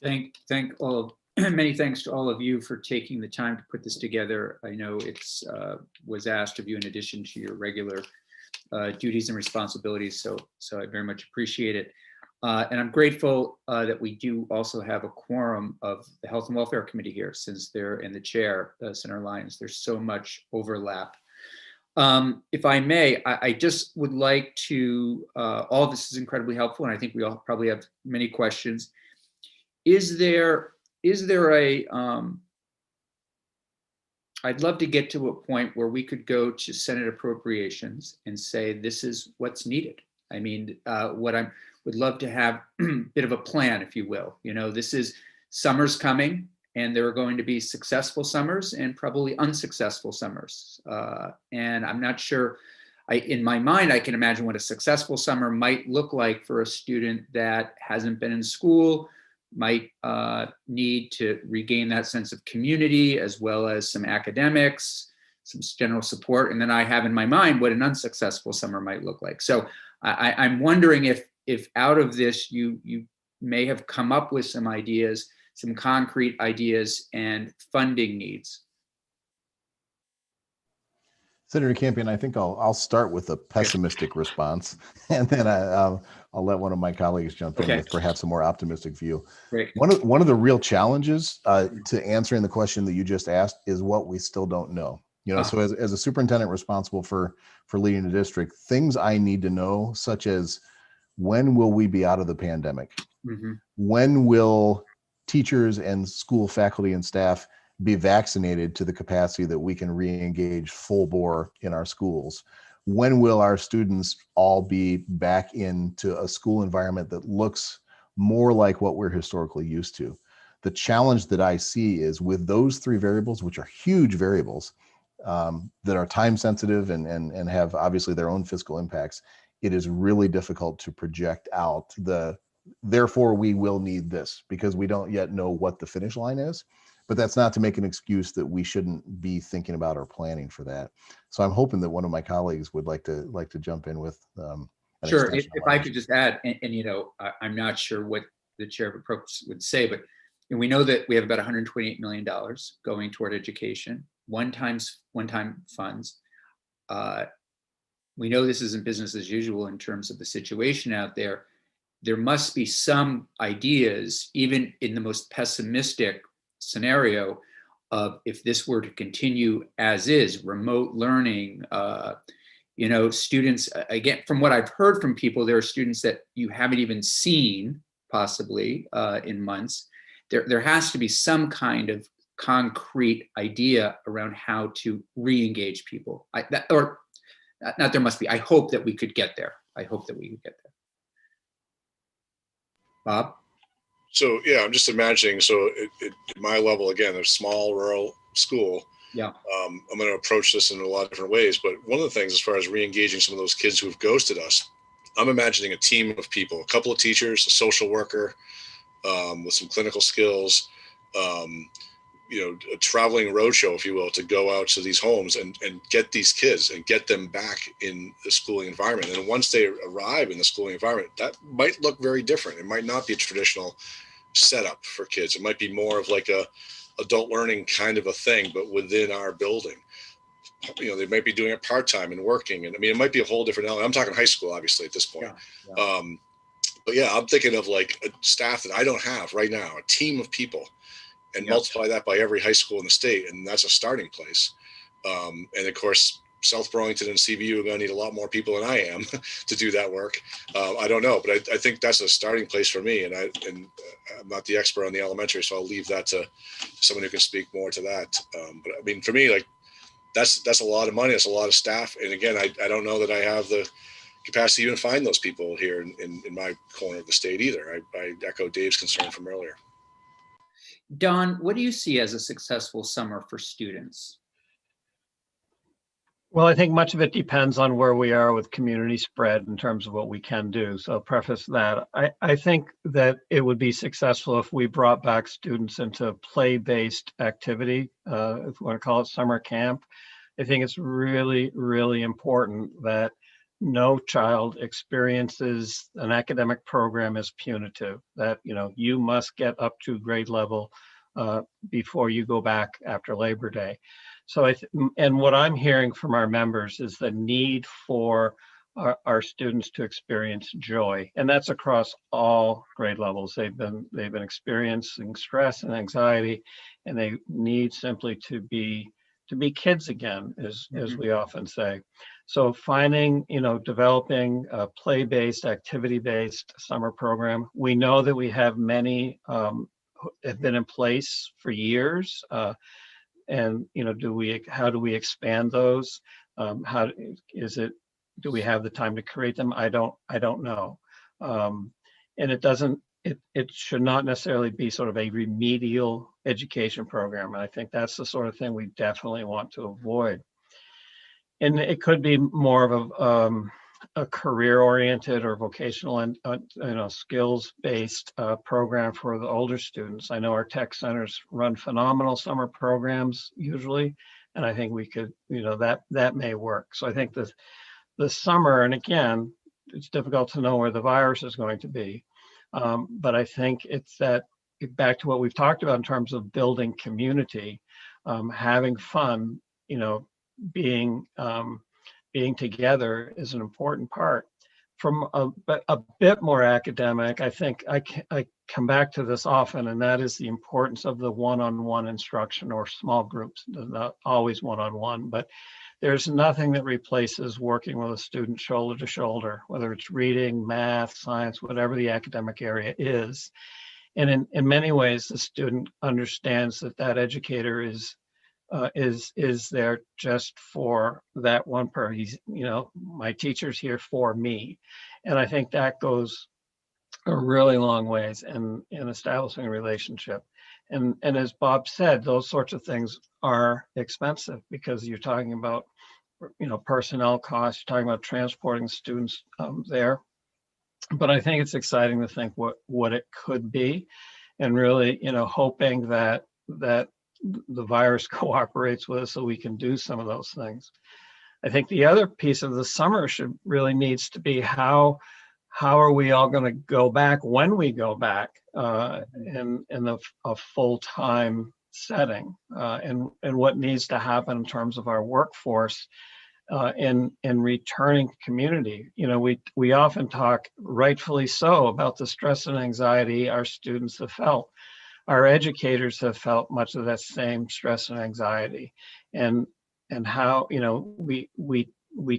Thank all of many thanks to all of you for taking the time to put this together. I know it's was asked of you in addition to your regular duties and responsibilities, so I very much appreciate it. And I'm grateful that we do also have a quorum of the Health and Welfare Committee here, since they're in the chair, Senator Lyons. There's so much overlap. If I may, I just would like to, all of this is incredibly helpful, and I think we all probably have many questions. Is there a, I'd love to get to a point where we could go to Senate appropriations and say, this is what's needed. I mean, what I would love to have a bit of a plan, if you will. This is summer's coming, and there are going to be successful summers and probably unsuccessful summers. And I'm not sure, in my mind, I can imagine what a successful summer might look like for a student that hasn't been in school, might need to regain that sense of community, as well as some academics, some general support. And then I have in my mind what an unsuccessful summer might look like. So I'm wondering if out of this, you may have come up with some ideas, some concrete ideas and funding needs. Senator Campion, I think I'll start with a pessimistic response, and then I'll let one of my colleagues jump in with perhaps a more optimistic view. Great. One of the real challenges to answering the question that you just asked is what we still don't know. You know, so as a superintendent responsible for leading the district, things I need to know, such as when will we be out of the pandemic? Mm-hmm. When will teachers and school faculty and staff be vaccinated to the capacity that we can re-engage full bore in our schools? When will our students all be back into a school environment that looks more like what we're historically used to? The challenge that I see is with those three variables, which are huge variables, that are time sensitive and have obviously their own fiscal impacts, it is really difficult to project out therefore we will need this, because we don't yet know what the finish line is. But that's not to make an excuse that we shouldn't be thinking about or planning for that. So I'm hoping that one of my colleagues would like to jump in with Sure. If I could just add, and you know, I'm not sure what the chair of appropriations would say, but we know that we have about $128 million going toward education, one-time funds. We know this isn't business as usual in terms of the situation out there. There must be some ideas, even in the most pessimistic scenario, of if this were to continue as is, remote learning, you know, students, again, from what I've heard from people, there are students that you haven't even seen possibly in months. There has to be some kind of concrete idea around how to re-engage people. There must be. I hope that we could get there. I hope that we could get there. Bob? So yeah, I'm just imagining, so at my level, again, a small rural school, yeah, I'm going to approach this in a lot of different ways. But one of the things, as far as re-engaging some of those kids who've ghosted us, I'm imagining a team of people, a couple of teachers, a social worker with some clinical skills, you know, a traveling roadshow, if you will, to go out to these homes and get these kids and get them back in the schooling environment. And once they arrive in the schooling environment, that might look very different. It might not be a traditional setup for kids. It might be more of like a adult learning kind of a thing, but within our building. You know, they might be doing it part-time and working. And I mean, it might be a whole different element. I'm talking high school, obviously, at this point. Yeah. But yeah, I'm thinking of like a staff that I don't have right now, a team of people, and multiply that by every high school in the state. And that's a starting place. And of course, South Burlington and CVU are going to need a lot more people than I am to do that work. I don't know, but I think that's a starting place for me. And I'm not the expert on the elementary, so I'll leave that to someone who can speak more to that. But I mean, for me, like that's a lot of money. That's a lot of staff. And again, I don't know that I have the capacity to even find those people here in my corner of the state either. I echo Dave's concern from earlier. Don, what do you see as a successful summer for students? Well, I think much of it depends on where we are with community spread in terms of what we can do. So I'll preface that. I think that it would be successful if we brought back students into play-based activity, if we want to call it summer camp. I think it's really, really important that no child experiences an academic program as punitive, that, you know, you must get up to grade level before you go back after Labor Day. So and what I'm hearing from our members is the need for our students to experience joy, and that's across all grade levels. They've been experiencing stress and anxiety, and they need simply to be kids again, as we often say. So finding, you know, developing a play-based, activity-based summer program. We know that we have many have been in place for years. And, you know, how do we expand those? Do we have the time to create them? I don't know. And it should not necessarily be sort of a remedial education program. And I think that's the sort of thing we definitely want to avoid. And it could be more of a career-oriented or vocational and skills-based program for the older students. I know our tech centers run phenomenal summer programs usually, and I think we could, you know, that may work. So I think the summer, and again, it's difficult to know where the virus is going to be, but I think it's that back to what we've talked about in terms of building community, having fun, you know, being being together is an important part. From a bit more academic, I think I come back to this often, and that is the importance of the one-on-one instruction or small groups, not always one-on-one, but there's nothing that replaces working with a student shoulder to shoulder, whether it's reading, math, science, whatever the academic area is. And in many ways, the student understands that that educator is there just for that one person. He's, my teacher's here for me. And I think that goes a really long ways in establishing a relationship. And as Bob said, those sorts of things are expensive because you're talking about, personnel costs, you're talking about transporting students there. But I think it's exciting to think what it could be, and really, hoping that the virus cooperates with us so we can do some of those things. I think the other piece of the summer needs to be how are we all going to go back when we go back in a full-time setting, and what needs to happen in terms of our workforce in returning community. We often talk, rightfully so, about the stress and anxiety our students have felt. Our educators have felt much of that same stress and anxiety, and how we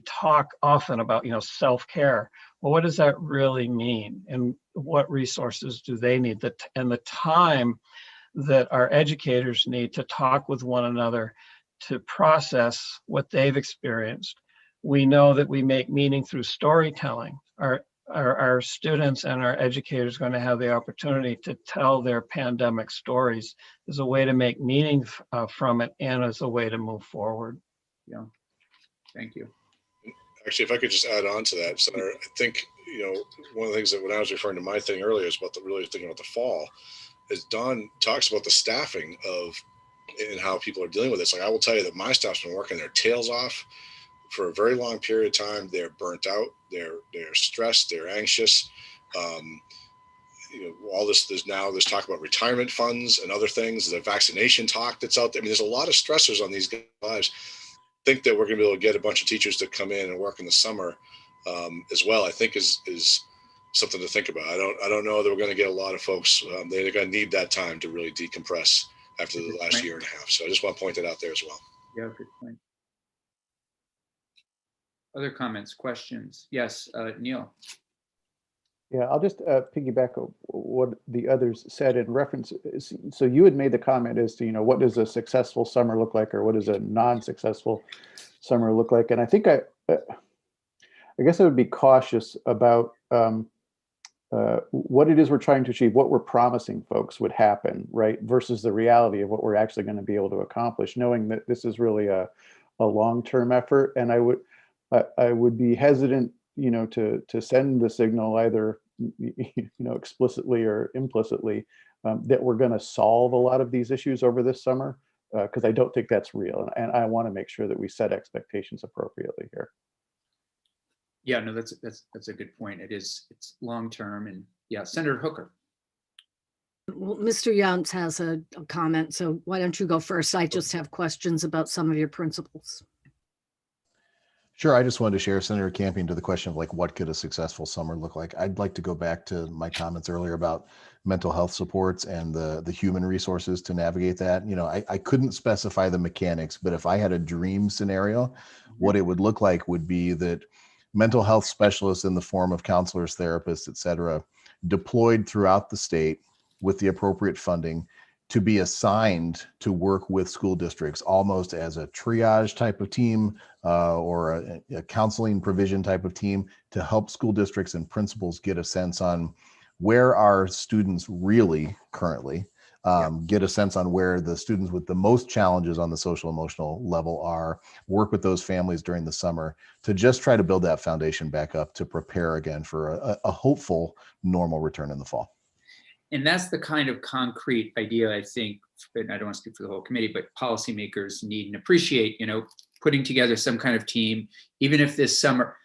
talk often about self-care. Well, what does that really mean, and what resources do they need? And the time that our educators need to talk with one another to process what they've experienced. We know that we make meaning through storytelling. Our students and our educators are going to have the opportunity to tell their pandemic stories as a way to make meaning from it, and as a way to move forward. Yeah, thank you. Actually, if I could just add on to that, Senator, I think, one of the things that when I was referring to my thing earlier is about really thinking about the fall, is Don talks about the staffing of and how people are dealing with this. Like, I will tell you that my staff's been working their tails off for a very long period of time. They're burnt out. They're stressed. They're anxious. All this, there's talk about retirement funds and other things. The vaccination talk that's out there. I mean, there's a lot of stressors on these lives. I think that we're going to be able to get a bunch of teachers to come in and work in the summer as well. I think is something to think about. I don't know that we're going to get a lot of folks. They're going to need that time to really decompress after the last year and a half. So I just want to point that out there as well. Yeah, good point. Other comments, questions? Yes, Neil. Yeah, I'll just piggyback on what the others said in reference. So you had made the comment as to, what does a successful summer look like, or what does a non-successful summer look like? And I think I guess I would be cautious about what it is we're trying to achieve, what we're promising folks would happen, right, versus the reality of what we're actually going to be able to accomplish, knowing that this is really a long-term effort. And I would be hesitant, to send the signal either, explicitly or implicitly, that we're going to solve a lot of these issues over this summer, because I don't think that's real. And I want to make sure that we set expectations appropriately here. Yeah, no, that's a good point. It's long-term, and yeah, Senator Hooker. Well, Mr. Yountz has a comment, so why don't you go first? I just have questions about some of your principles. Sure. I just wanted to share, Senator Campion, to the question of what could a successful summer look like. I'd like to go back to my comments earlier about mental health supports and the human resources to navigate that. I couldn't specify the mechanics, but if I had a dream scenario, what it would look like would be that mental health specialists in the form of counselors, therapists, et cetera, deployed throughout the state with the appropriate funding to be assigned to work with school districts almost as a triage type of team or a counseling provision type of team to help school districts and principals get a sense on where are students really currently, get a sense on where the students with the most challenges on the social emotional level are, work with those families during the summer to just try to build that foundation back up to prepare again for a hopeful normal return in the fall. And that's the kind of concrete idea I think, and I don't want to speak for the whole committee, but policymakers need and appreciate, putting together some kind of team, even if this summer,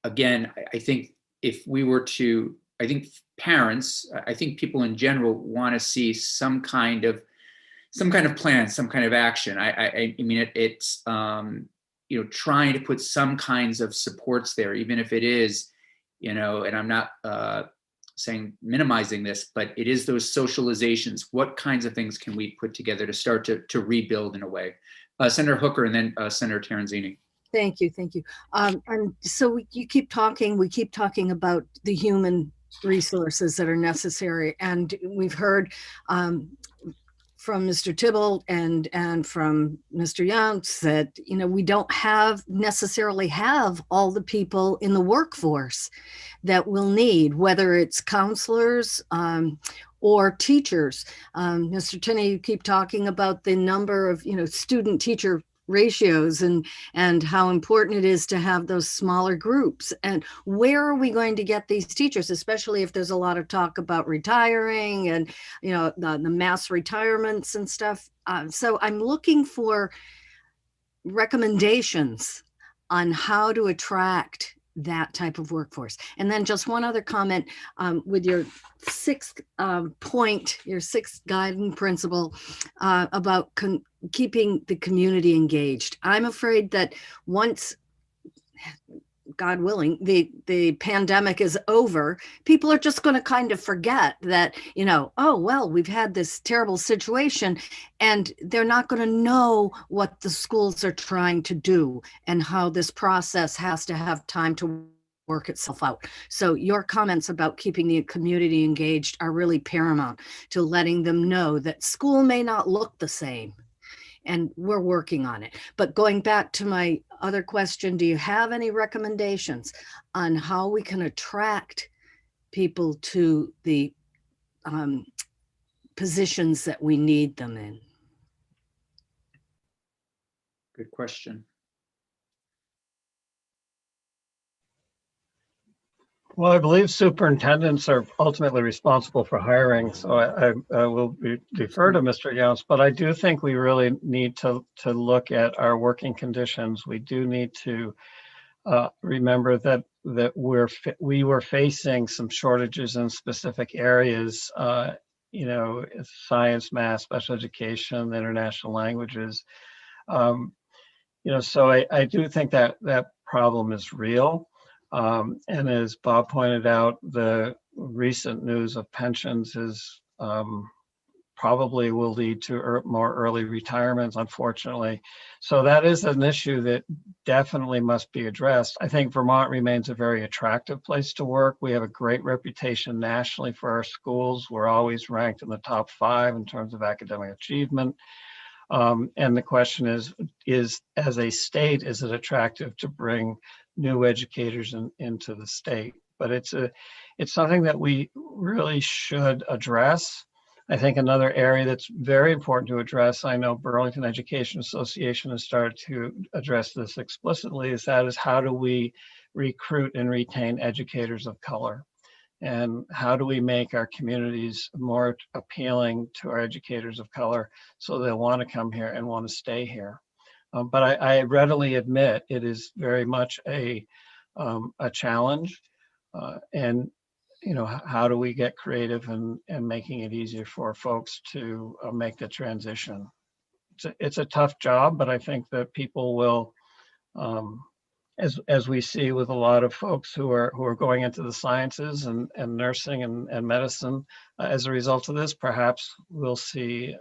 again, I think if we were to, I think parents, I think people in general want to see some kind of some kind of plan, some kind of action. I mean, it's trying to put some kinds of supports there, even if it is, and I'm not saying minimizing this, but it is those socializations. What kinds of things can we put together to start to rebuild in a way? Senator Hooker and then Senator Terenzini. Thank you. And so we keep talking about the human resources that are necessary. And we've heard from Mr. Tibble and from Mr. Younts that, we don't necessarily have all the people in the workforce that we'll need, whether it's counselors or teachers. Mr. Tinney, you keep talking about the number of, student teacher ratios and how important it is to have those smaller groups. And where are we going to get these teachers, especially if there's a lot of talk about retiring and, the mass retirements and stuff. So I'm looking for recommendations on how to attract that type of workforce. And then just one other comment with your sixth point, your sixth guiding principle about keeping the community engaged. I'm afraid that once, God willing, the pandemic is over, people are just going to kind of forget that, oh, well, we've had this terrible situation, and they're not going to know what the schools are trying to do and how this process has to have time to work itself out. So your comments about keeping the community engaged are really paramount to letting them know that school may not look the same, and we're working on it. But going back to my other question, do you have any recommendations on how we can attract people to the positions that we need them in? Good question. Well, I believe superintendents are ultimately responsible for hiring, so I will defer to Mr. Younts, but I do think we really need to look at our working conditions. We do need to remember that we were facing some shortages in specific areas, science, math, special education, international languages. So I do think that problem is real. And as Bob pointed out, the recent news of pensions is probably will lead to more early retirements, unfortunately. So that is an issue that definitely must be addressed. I think Vermont remains a very attractive place to work. We have a great reputation nationally for our schools. We're always ranked in the top 5 in terms of academic achievement. And the question is as a state, is it attractive to bring new educators into the state? But it's something that we really should address. I think another area that's very important to address, I know Burlington Education Association has started to address this explicitly, is how do we recruit and retain educators of color? And how do we make our communities more appealing to our educators of color so they'll want to come here and want to stay here? But I readily admit it is very much a challenge. And how do we get creative and making it easier for folks to make the transition? It's a tough job, but I think that people will, as we see with a lot of folks who are going into the sciences and nursing and medicine, as a result of this, perhaps we'll see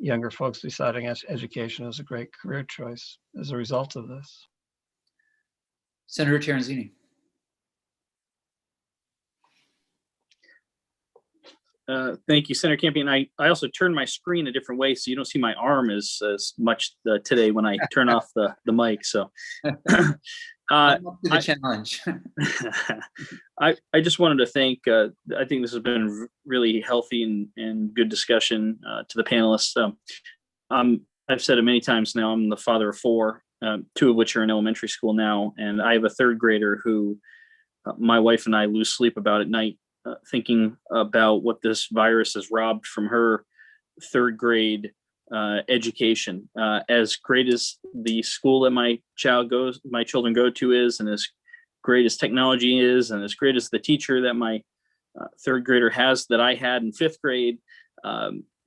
younger folks deciding education is a great career choice as a result of this. Senator Terenzini. Thank you, Senator Campion. I also turned my screen a different way, so you don't see my arm as much today when I turn off the mic. So Up to the challenge. I just wanted to thank, I think this has been really healthy and good discussion to the panelists. I've said it many times now, I'm the father of 4, 2 of which are in elementary school now. And I have a 3rd grader who my wife and I lose sleep about at night, thinking about what this virus has robbed from her 3rd grade education. As great as the school that my children go to is, and as great as technology is, and as great as the teacher that my 3rd grader has that I had in 5th grade,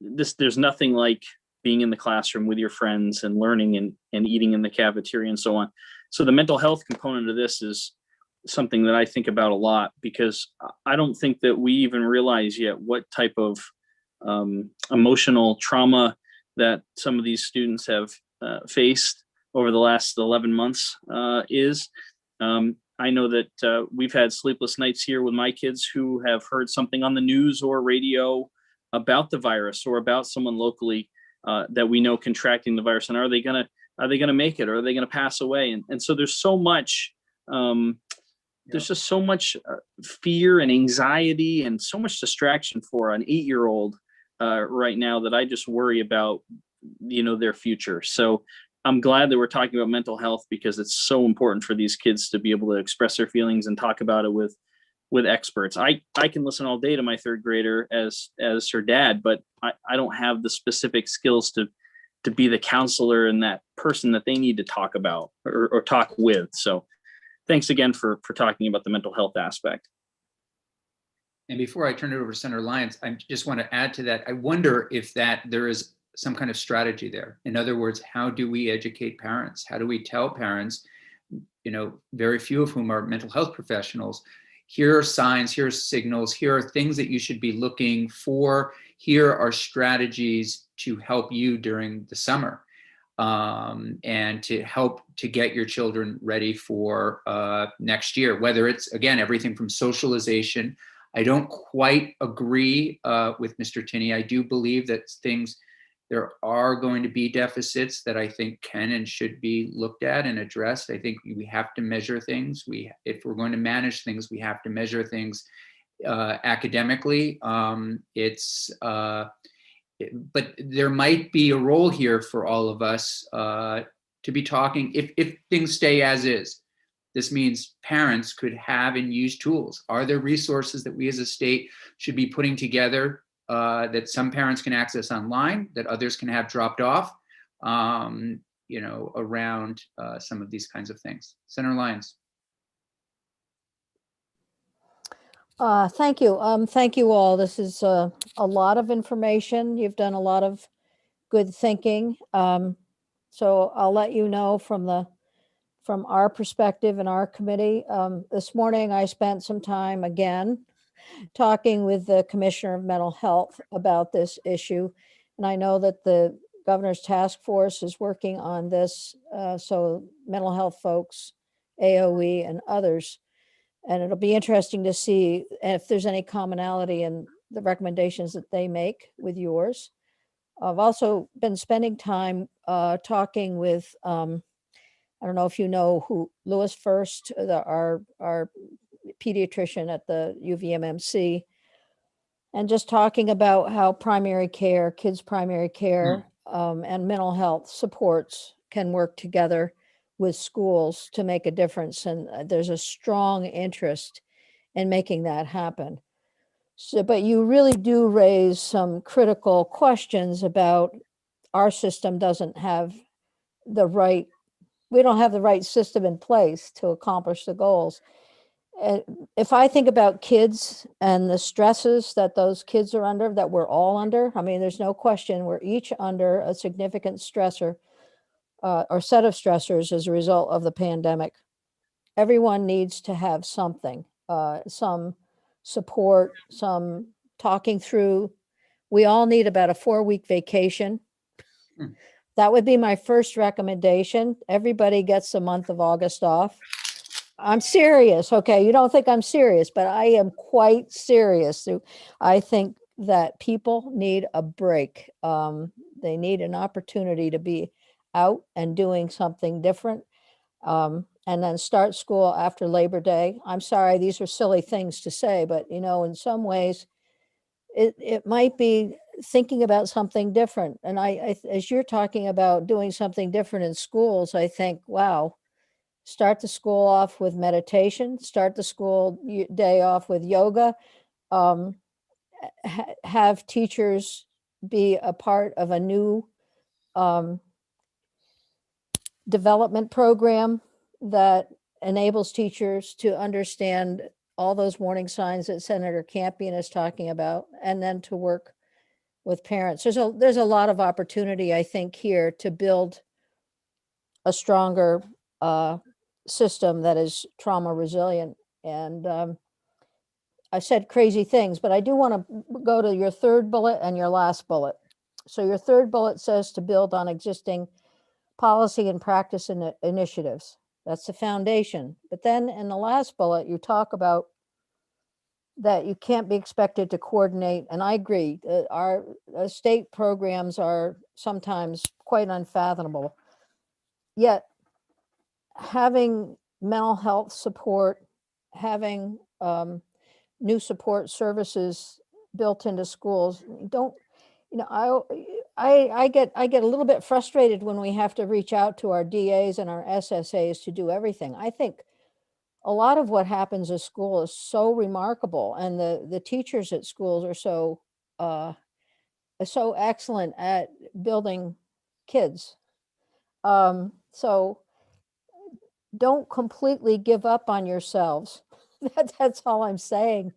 there's nothing like being in the classroom with your friends and learning and eating in the cafeteria and so on. So the mental health component of this is something that I think about a lot, because I don't think that we even realize yet what type of emotional trauma that some of these students have faced over the last 11 months is. I know that we've had sleepless nights here with my kids who have heard something on the news or radio about the virus or about someone locally that we know contracting the virus, and are they gonna make it, or are they gonna pass away? And so there's so much, there's just so much fear and anxiety and so much distraction for an 8-year-old right now that I just worry about, their future. So I'm glad that we're talking about mental health, because it's so important for these kids to be able to express their feelings and talk about it with experts. I can listen all day to my 3rd grader as her dad, but I don't have the specific skills to be the counselor and that person that they need to talk about or talk with. So thanks again for talking about the mental health aspect. And before I turn it over to Senator Lyons, I just want to add to that. I wonder if there is some kind of strategy there. In other words, how do we educate parents? How do we tell parents, very few of whom are mental health professionals, here are signs, here are signals, here are things that you should be looking for, here are strategies to help you during the summer, and to help to get your children ready for next year, whether it's, again, everything from socialization. I don't quite agree with Mr. Tinney. I do believe that there are going to be deficits that I think can and should be looked at and addressed. I think we have to measure things. If we're going to manage things, we have to measure things academically. But there might be a role here for all of us to be talking, if things stay as is. This means parents could have and use tools. Are there resources that we as a state should be putting together that some parents can access online, that others can have dropped off, around some of these kinds of things? Senator Lyons. Thank you. Thank you all. This is a lot of information. You've done a lot of good thinking. So I'll let you know from our perspective in our committee. This morning, I spent some time again talking with the Commissioner of Mental Health about this issue. And I know that the governor's task force is working on this. So mental health folks, AOE and others. And it'll be interesting to see if there's any commonality in the recommendations that they make with yours. I've also been spending time talking with, I don't know if you know who Louis First, our pediatrician at the UVMMC, and just talking about how primary care, kids' primary care, and mental health supports can work together with schools to make a difference. And there's a strong interest in making that happen. So, but you really do raise some critical questions about our system doesn't have we don't have the right system in place to accomplish the goals. If I think about kids and the stresses that those kids are under, that we're all under, I mean, there's no question we're each under a significant stressor or set of stressors as a result of the pandemic. Everyone needs to have something, some support, some talking through. We all need about a 4-week vacation. That would be my first recommendation. Everybody gets the month of August off. I'm serious. Okay. You don't think I'm serious, but I am quite serious. I think that people need a break. They need an opportunity to be out and doing something different. And then start school after Labor Day. I'm sorry, these are silly things to say, but in some ways it might be thinking about something different. And I as you're talking about doing something different in schools, I think, wow, start the school off with meditation, start the school day off with yoga, have teachers be a part of a new development program that enables teachers to understand all those warning signs that Senator Campion is talking about, and then to work with parents. There's a lot of opportunity, I think, here to build a stronger system that is trauma resilient. And I said crazy things, but I do want to go to your third bullet and your last bullet. So your third bullet says to build on existing policy and practice initiatives. That's the foundation. But then in the last bullet, you talk about that you can't be expected to coordinate. And I agree, our state programs are sometimes quite unfathomable. Yet having mental health support, having new support services built into schools, I get a little bit frustrated when we have to reach out to our DAs and our SSAs to do everything. I think a lot of what happens at school is so remarkable, and the teachers at schools are so excellent at building kids. So don't completely give up on yourselves. That's all I'm saying.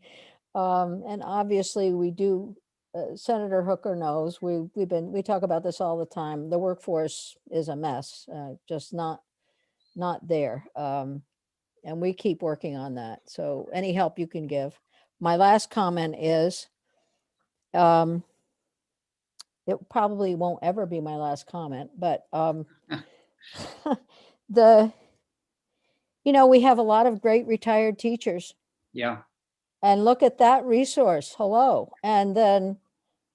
And obviously we do. Senator Hooker knows we talk about this all the time. The workforce is a mess, just not there. And we keep working on that. So any help you can give. My last comment is, it probably won't ever be my last comment, but we have a lot of great retired teachers. Yeah. And look at that resource. Hello. And then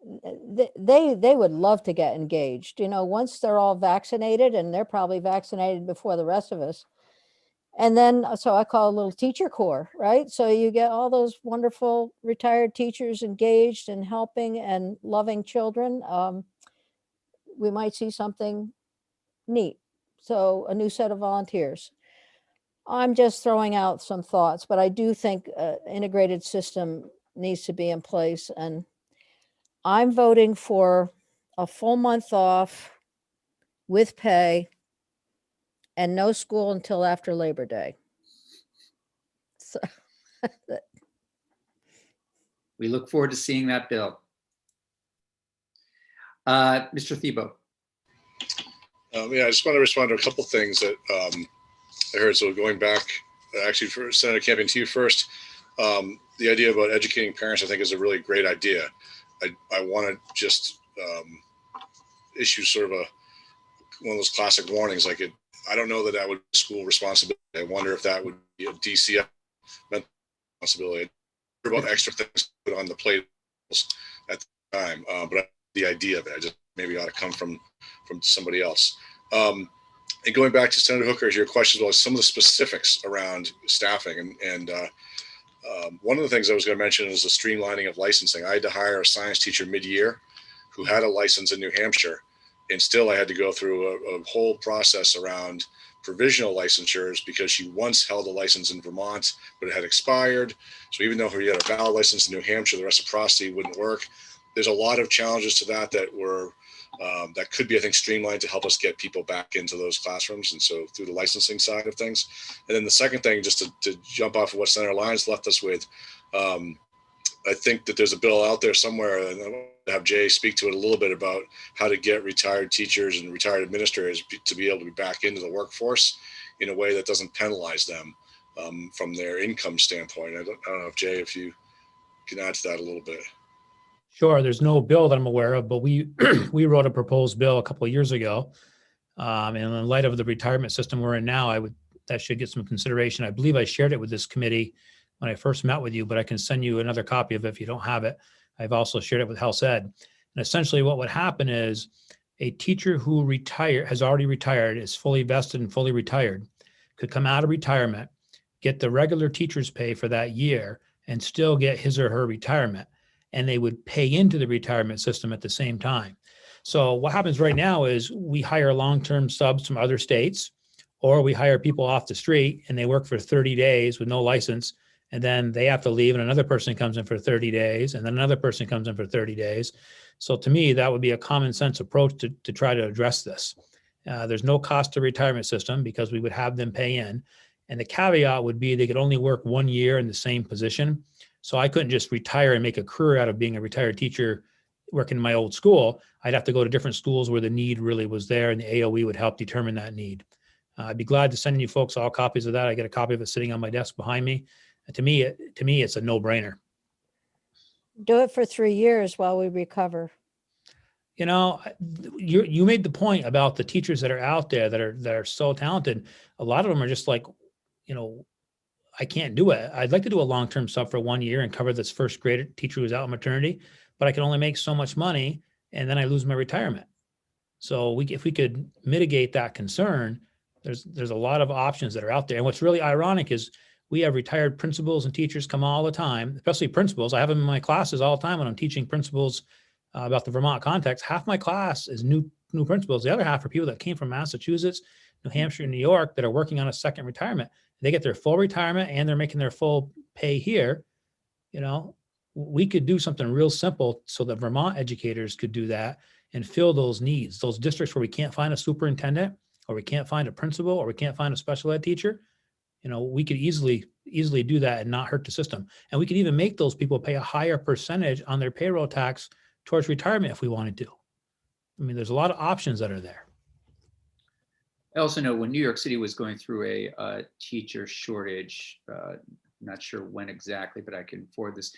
they would love to get engaged, once they're all vaccinated, and they're probably vaccinated before the rest of us. And then, so I call it a little teacher corps, right? So you get all those wonderful retired teachers engaged and helping and loving children. We might see something neat. So a new set of volunteers. I'm just throwing out some thoughts, but I do think an integrated system needs to be in place. And I'm voting for a full month off with pay and no school until after Labor Day. So We look forward to seeing that bill. Mr. Thiebaud. Yeah, I just want to respond to a couple things that I heard. So going back, actually, for Senator Campion, to you first, the idea about educating parents, I think, is a really great idea. I want to just issue sort of one of those classic warnings. Like I don't know that would be school responsibility. I wonder if that would be a DCF responsibility. About extra things put on the plate at the time, but the idea of it, I just maybe ought to come from somebody else. And going back to Senator Hooker, your question was some of the specifics around staffing, and one of the things I was going to mention is the streamlining of licensing. I had to hire a science teacher mid-year who had a license in New Hampshire, and still I had to go through a whole process around provisional licensures because she once held a license in Vermont, but it had expired. So even though he had a valid license in New Hampshire, the reciprocity wouldn't work. There's a lot of challenges to that were that could be, I think, streamlined to help us get people back into those classrooms. And so through the licensing side of things. And then the second thing, just to jump off of what Senator Lyons left us with, I think that there's a bill out there somewhere, and I want to have Jay speak to it a little bit about how to get retired teachers and retired administrators to be able to be back into the workforce in a way that doesn't penalize them from their income standpoint. I don't know if Jay, if you can add to that a little bit. Sure. There's no bill that I'm aware of, but we wrote a proposed bill a couple of years ago. And in light of the retirement system we're in now, that should get some consideration. I believe I shared it with this committee when I first met with you, but I can send you another copy of it if you don't have it. I've also shared it with Health Ed. And essentially what would happen is a teacher who has already retired, is fully vested and fully retired, could come out of retirement, get the regular teacher's pay for that year, and still get his or her retirement. And they would pay into the retirement system at the same time. So what happens right now is we hire long-term subs from other states, or we hire people off the street and they work for 30 days with no license, and then they have to leave and another person comes in for 30 days, and then another person comes in for 30 days. So to me, that would be a common sense approach to try to address this. There's no cost to retirement system because we would have them pay in. And the caveat would be they could only work 1 year in the same position. So I couldn't just retire and make a career out of being a retired teacher working in my old school, I'd have to go to different schools where the need really was there, and the AOE would help determine that need. I'd be glad to send you folks all copies of that. I get a copy of it sitting on my desk behind me. And to me, it's a no-brainer. Do it for 3 years while we recover. You know, you made the point about the teachers that are out there that are so talented. A lot of them are just like, you know, I can't do it. I'd like to do a long-term sub for 1 year and cover this first grade teacher who's out on maternity, but I can only make so much money and then I lose my retirement. So if we could mitigate that concern, there's a lot of options that are out there. And what's really ironic is we have retired principals and teachers come all the time, especially principals. I have them in my classes all the time when I'm teaching principals about the Vermont context. Half my class is new principals. The other half are people that came from Massachusetts, New Hampshire, and New York that are working on a second retirement. They get their full retirement and they're making their full pay here. You know, we could do something real simple so that Vermont educators could do that and fill those needs, those districts where we can't find a superintendent or we can't find a principal or we can't find a special ed teacher. You know, we could easily do that and not hurt the system. And we could even make those people pay a higher percentage on their payroll tax towards retirement if we wanted to. I mean, there's a lot of options that are there. I also know when New York City was going through a teacher shortage, not sure when exactly, but I can forward this.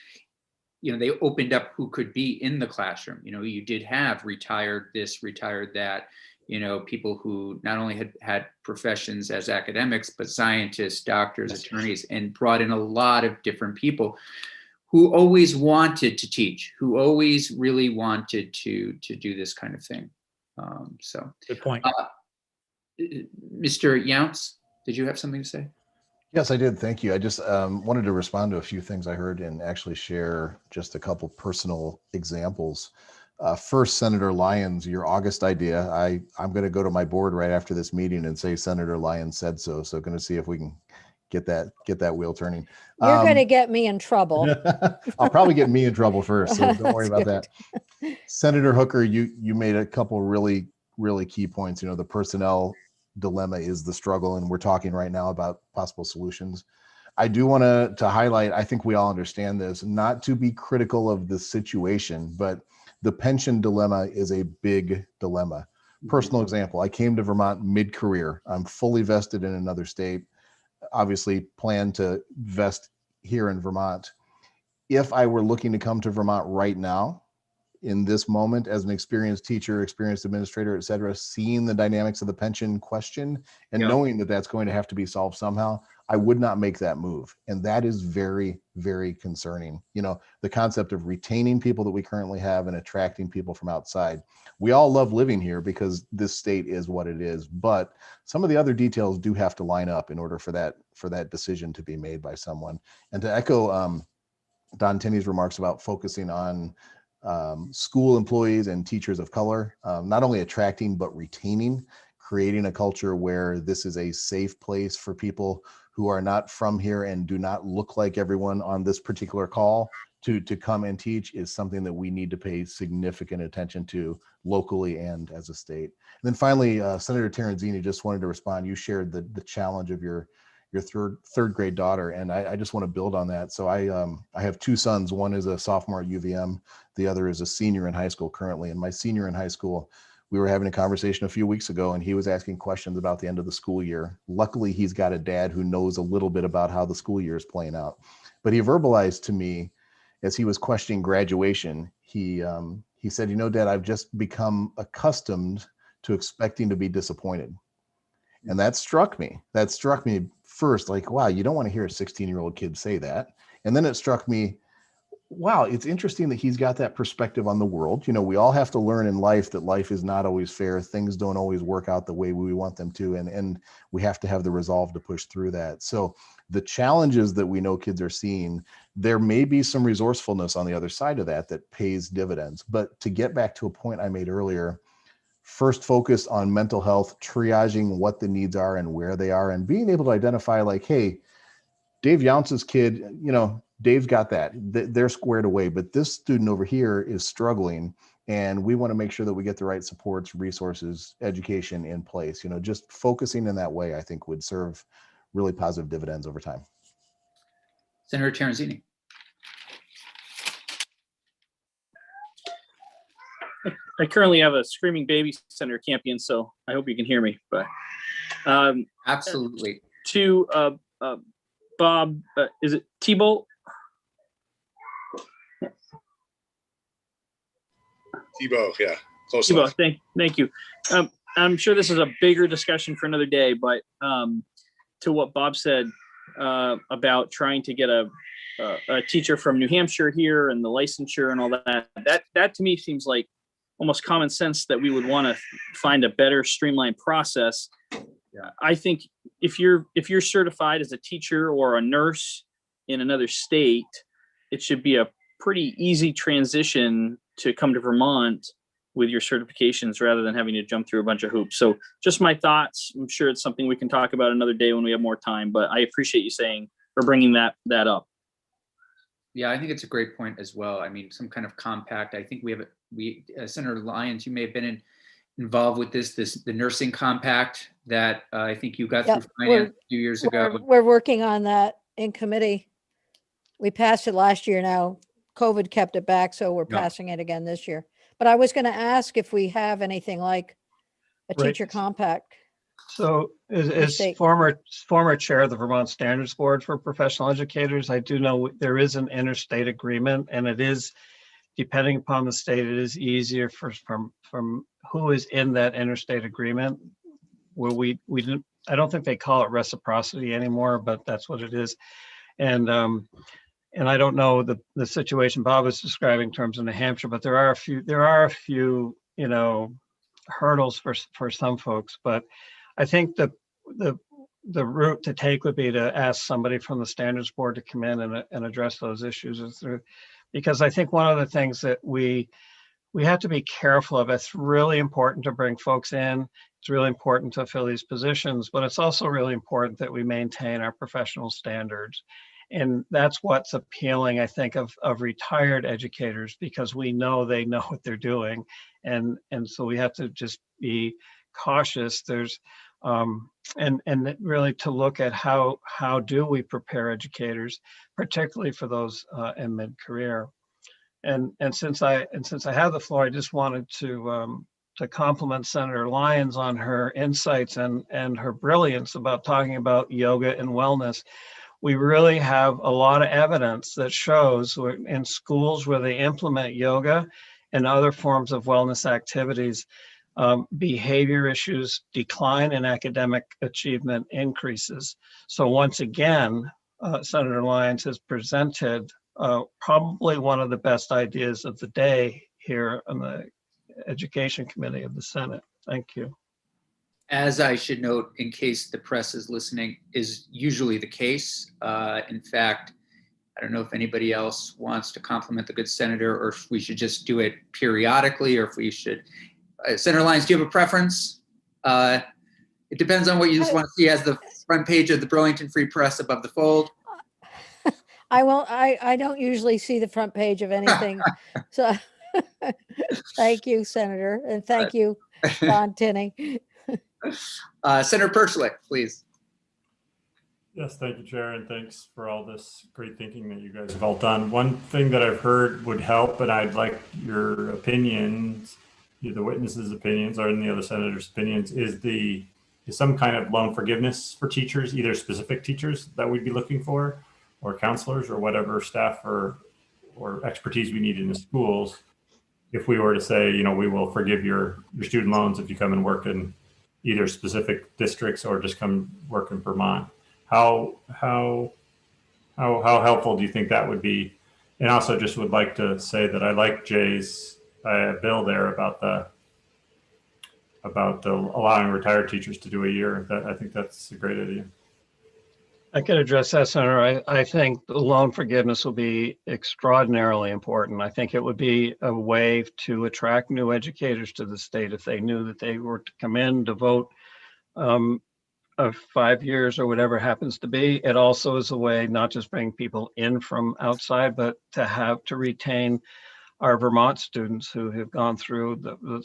You know, they opened up who could be in the classroom. You know, you did have retired this, retired that, you know, people who not only had professions as academics, but scientists, doctors, attorneys, and brought in a lot of different people who always wanted to teach, who always really wanted to do this kind of thing. So good point. Mr. Younts, did you have something to say? Yes, I did. Thank you. I just wanted to respond to a few things I heard and actually share just a couple personal examples. First, Senator Lyons, your August idea. I'm going to go to my board right after this meeting and say Senator Lyons said so. So going to see if we can get that wheel turning. You're going to get me in trouble. I'll probably get me in trouble first, so don't worry about That's that. Senator Hooker, you made a couple really key points. You know, the personnel dilemma is the struggle, and we're talking right now about possible solutions. I do want to highlight, I think we all understand this, not to be critical of the situation, but the pension dilemma is a big dilemma. Personal example, I came to Vermont mid-career. I'm fully vested in another state, obviously plan to vest here in Vermont. If I were looking to come to Vermont right now, in this moment, as an experienced teacher, experienced administrator, et cetera, seeing the dynamics of the pension question and knowing that that's going to have to be solved somehow, I would not make that move. And that is very, very concerning. You know, the concept of retaining people that we currently have and attracting people from outside. We all love living here because this state is what it is, but some of the other details do have to line up in order for that decision to be made by someone. And to echo Don Tinney's remarks about focusing on school employees and teachers of color, not only attracting, but retaining, creating a culture where this is a safe place for people who are not from here and do not look like everyone on this particular call to come and teach is something that we need to pay significant attention to locally and as a state. And then finally, Senator Terenzini, just wanted to respond. You shared the challenge of your third grade daughter, and I just want to build on that. So I have two sons. One is a sophomore at UVM. The other is a senior in high school currently. And my senior in high school, we were having a conversation a few weeks ago, and he was asking questions about the end of the school year. Luckily, he's got a dad who knows a little bit about how the school year is playing out. But he verbalized to me as he was questioning graduation, he said, you know, Dad, I've just become accustomed to expecting to be disappointed. And that struck me. First, like, wow, you don't want to hear a 16-year-old kid say that. And then it struck me, wow, it's interesting that he's got that perspective on the world. You know, we all have to learn in life that life is not always fair. Things don't always work out the way we want them to. And we have to have the resolve to push through that. So the challenges that we know kids are seeing, there may be some resourcefulness on the other side of that pays dividends. But to get back to a point I made earlier, first focus on mental health, triaging what the needs are and where they are, and being able to identify like, hey, Dave Younce's kid, you know, Dave's got that. They're squared away, but this student over here is struggling, and we want to make sure that we get the right supports, resources, education in place. You know, just focusing in that way, I think, would serve really positive dividends over time. Senator Terenzini. I currently have a screaming baby center champion, so I hope you can hear me. But Absolutely. to Bob, is it T-Bolt? Tebow, yeah, close T-Bolt, enough. thank you. I'm sure this is a bigger discussion for another day, but to what Bob said about trying to get a teacher from New Hampshire here and the licensure and all that to me seems like almost common sense that we would want to find a better streamlined process. Yeah. I think if you're certified as a teacher or a nurse in another state, it should be a pretty easy transition to come to Vermont with your certifications rather than having to jump through a bunch of hoops. So just my thoughts. I'm sure it's something we can talk about another day when we have more time, but I appreciate you saying or bringing that up. Yeah, I think it's a great point as well. I mean, some kind of compact. I think Senator Lyons, you may have been involved with the nursing compact that I think you got Yep, through finance a few years ago. We're working on that in committee. We passed it last year now. COVID kept it back, so we're Yeah. passing it again this year. But I was going to ask if we have anything like a Right. teacher compact. So as state. former chair of the Vermont Standards Board for Professional Educators, I do know there is an interstate agreement, and it is, depending upon the state, it is easier from who is in that interstate agreement. Where we didn't, I don't think they call it reciprocity anymore, but that's what it is. And I don't know the situation Bob was describing in terms of New Hampshire, but there are a few hurdles for some folks. But I think the route to take would be to ask somebody from the Standards Board to come in and address those issues. Because I think one of the things that we have to be careful of, it's really important to bring folks in. It's really important to fill these positions, but it's also really important that we maintain our professional standards. And that's what's appealing, I think, of retired educators, because we know they know what they're doing. And so we have to just be cautious. There's and really to look at how do we prepare educators, particularly for those in mid-career. And since I have the floor, I just wanted to compliment Senator Lyons on her insights and her brilliance about talking about yoga and wellness. We really have a lot of evidence that shows in schools where they implement yoga and other forms of wellness activities, behavior issues decline and academic achievement increases. So once again, Senator Lyons has presented probably one of the best ideas of the day here on the Education Committee of the Senate. Thank you. As I should note, in case the press is listening, is usually the case. In fact, I don't know if anybody else wants to compliment the good senator, or if we should just do it periodically, or if we should. Senator Lyons, do you have a preference? It depends on what you just want to see as the front page of the Burlington Free Press above the fold. I don't usually see the front page of anything. So thank you, Senator. And thank you, Don Tinney. Senator Perchlik, please. Yes, thank you, Chair, and thanks for all this great thinking that you guys have all done. One thing that I've heard would help, and I'd like your opinions, the witnesses' opinions or any other senators' opinions, is some kind of loan forgiveness for teachers, either specific teachers that we'd be looking for, or counselors, or whatever staff or expertise we need in the schools. If we were to say, we will forgive your student loans if you come and work in either specific districts or just come work in Vermont. How helpful do you think that would be? And also just would like to say that I like Jay's bill there about allowing retired teachers to do a year. I think that's a great idea. I could address that, Senator. I think the loan forgiveness will be extraordinarily important. I think it would be a way to attract new educators to the state if they knew that they were to come in, devote 5 years or whatever it happens to be. It also is a way not just bring people in from outside, but to retain our Vermont students who have gone through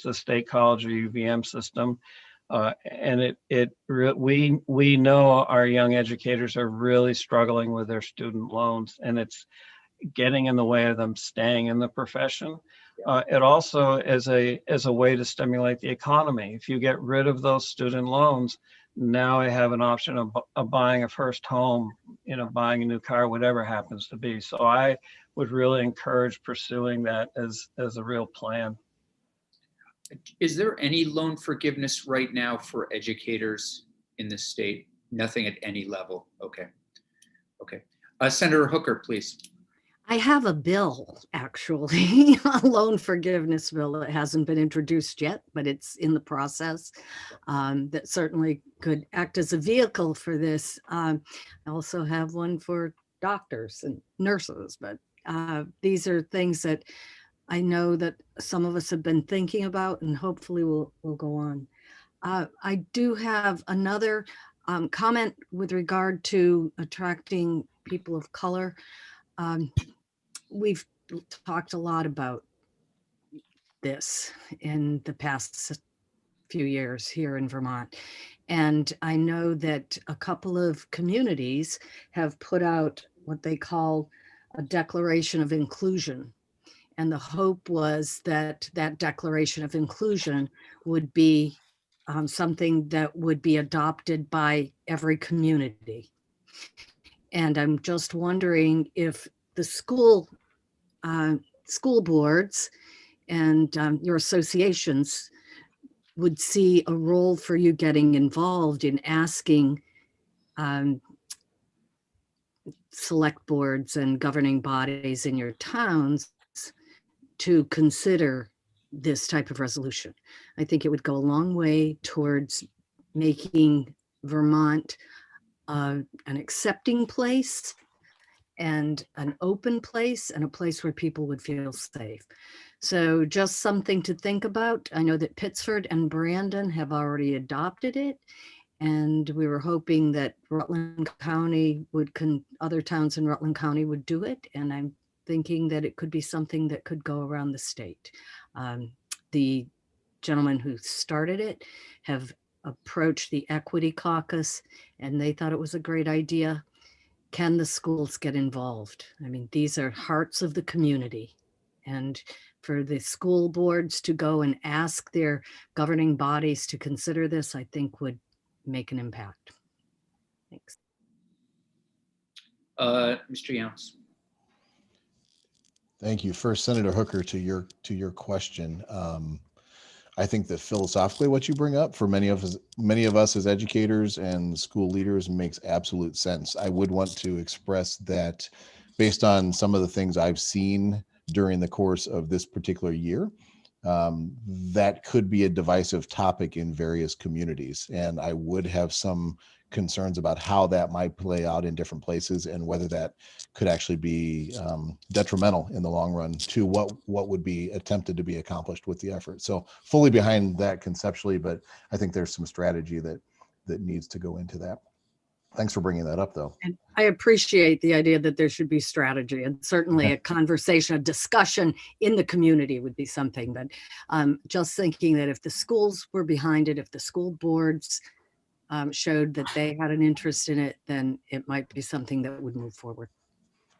the state college or UVM system. And we know our young educators are really struggling with their student loans, and it's getting in the way of them staying in the profession. It also is a way to stimulate the economy. If you get rid of those student loans, now I have an option of buying a first home, buying a new car, whatever happens to be. So I would really encourage pursuing that as a real plan. Is there any loan forgiveness right now for educators in the state? Nothing at any level. Okay. Senator Hooker, please. I have a bill, actually, a loan forgiveness bill that hasn't been introduced yet, but it's in the process. That certainly could act as a vehicle for this. I also have one for doctors and nurses, but these are things that I know that some of us have been thinking about, and hopefully will go on. I do have another comment with regard to attracting people of color. We've talked a lot about this in the past few years here in Vermont. And I know that a couple of communities have put out what they call a declaration of inclusion. And the hope was that that declaration of inclusion would be something that would be adopted by every community. And I'm just wondering if the school boards and your associations would see a role for you getting involved in asking select boards and governing bodies in your towns to consider this type of resolution. I think it would go a long way towards making Vermont an accepting place and an open place and a place where people would feel safe. So just something to think about. I know that Pittsford and Brandon have already adopted it, and we were hoping that Rutland County other towns in Rutland County would do it. And I'm thinking that it could be something that could go around the state. The gentlemen who started it have approached the Equity Caucus, and they thought it was a great idea. Can the schools get involved? I mean, these are hearts of the community. And for the school boards to go and ask their governing bodies to consider this, I think would make an impact. Thanks. Mr. Younts. Thank you. First, Senator Hooker, to your question. I think that philosophically what you bring up for many of us as educators and school leaders makes absolute sense. I would want to express that based on some of the things I've seen during the course of this particular year, that could be a divisive topic in various communities. And I would have some concerns about how that might play out in different places and whether that could actually be detrimental in the long run to what would be attempted to be accomplished with the effort. So fully behind that conceptually, but I think there's some strategy that needs to go into that. Thanks for bringing that up, though. And I appreciate the idea that there should be strategy, and certainly a conversation, a discussion in the community would be something. But just thinking that if the schools were behind it, if the school boards showed that they had an interest in it, then it might be something that would move forward.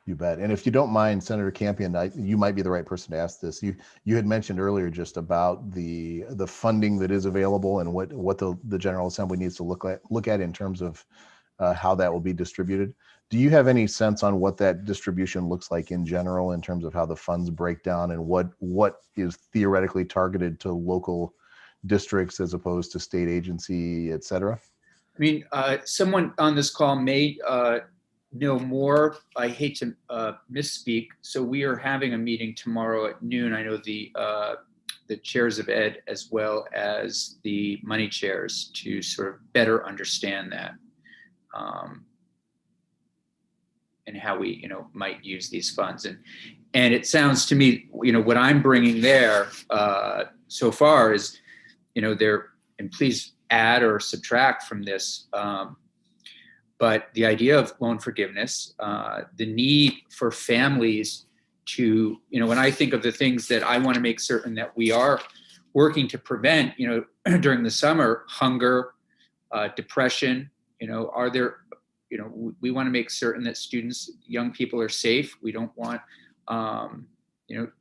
You bet. And if you don't mind, Senator Campion, you might be the right person to ask this. You had mentioned earlier just about the funding that is available and what the General Assembly needs to look at in terms of how that will be distributed. Do you have any sense on what that distribution looks like in general in terms of how the funds break down and what is theoretically targeted to local districts as opposed to state agency, et cetera? I mean, someone on this call may know more. I hate to misspeak. So we are having a meeting tomorrow at noon. I know the chairs of ed as well as the money chairs to sort of better understand that. And how we, might use these funds. And it sounds to me, what I'm bringing there so far is, there, and please add or subtract from this, but the idea of loan forgiveness, the need for families to, when I think of the things that I want to make certain that we are working to prevent, during the summer, hunger, depression, are there, we want to make certain that students, young people are safe. We don't want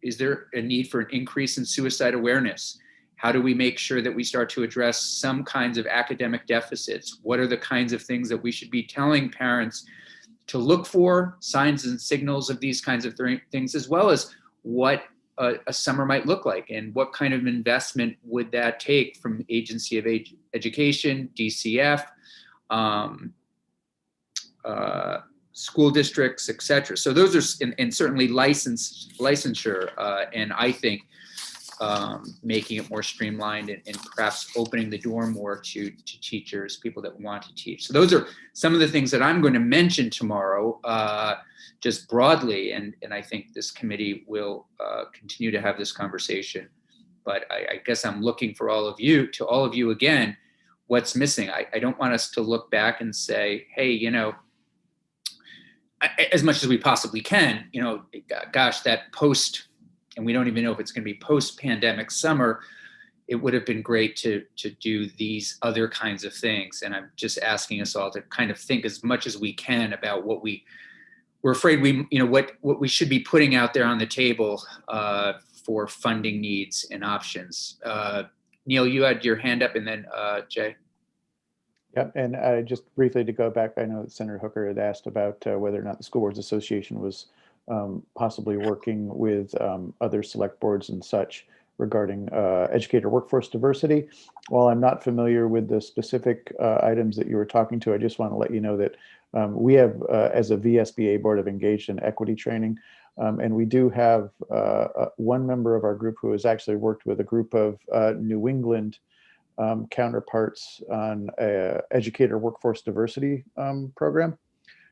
is there a need for an increase in suicide awareness? How do we make sure that we start to address some kinds of academic deficits? What are the kinds of things that we should be telling parents to look for, signs and signals of these kinds of things, as well as what a summer might look like, and what kind of investment would that take from Agency of Education, DCF, school districts, et cetera. So those are, and certainly licensure, and I think making it more streamlined and perhaps opening the door more to teachers, people that want to teach. So those are some of the things that I'm going to mention tomorrow, just broadly, and I think this committee will continue to have this conversation. But I guess I'm looking for all of you again, what's missing. I don't want us to look back and say, hey, as much as we possibly can, gosh, that post, and we don't even know if it's going to be post-pandemic summer, it would have been great to do these other kinds of things. And I'm just asking us all to kind of think as much as we can about what we're afraid what we should be putting out there on the table for funding needs and options. Neil, you had your hand up, and then Jay. Yep, and just briefly to go back, I know that Senator Hooker had asked about whether or not the School Boards Association was possibly working with other select boards and such regarding educator workforce diversity. While I'm not familiar with the specific items that you were talking to, I just want to let you know that we have, as a VSBA board, have engaged in equity training. And we do have one member of our group who has actually worked with a group of New England counterparts on a educator workforce diversity program.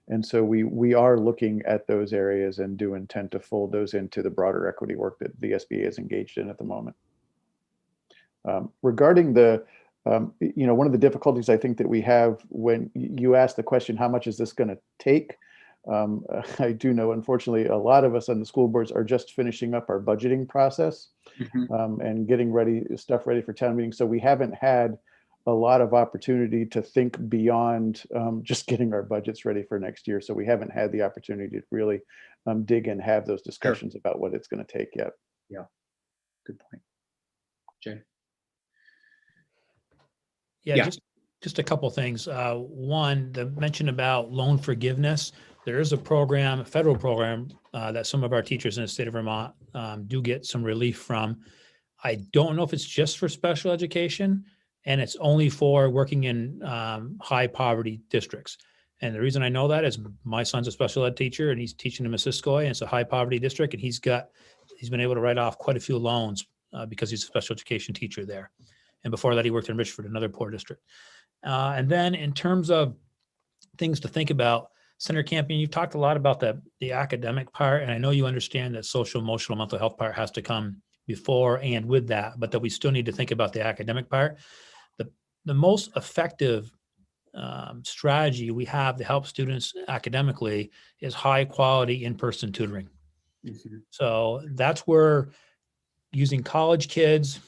And so we are looking at those areas and do intend to fold those into the broader equity work that the SBA is engaged in at the moment. Regarding the, one of the difficulties I think that we have when you ask the question, how much is this going to take? I do know, unfortunately, a lot of us on the school boards are just finishing up our budgeting process and getting stuff ready for town meetings. So we haven't had a lot of opportunity to think beyond just getting our budgets ready for next year. So we haven't had the opportunity to really dig and have those discussions about what it's going to take yet. Yeah, good point. Jay? Yeah. Just a couple things. One, the mention about loan forgiveness. There is a program, a federal program, that some of our teachers in the state of Vermont do get some relief from. I don't know if it's just for special education, and it's only for working in high poverty districts. And the reason I know that is my son's a special ed teacher, and he's teaching in Missisquoi, and it's a high poverty district, and he's been able to write off quite a few loans because he's a special education teacher there. And before that, he worked in Richford, another poor district. And then in terms of things to think about, Senator Campion, you've talked a lot about the academic part, and I know you understand that social, emotional, mental health part has to come before and with that, but that we still need to think about the academic part. The most effective strategy we have to help students academically is high quality in-person tutoring. So that's where using college kids,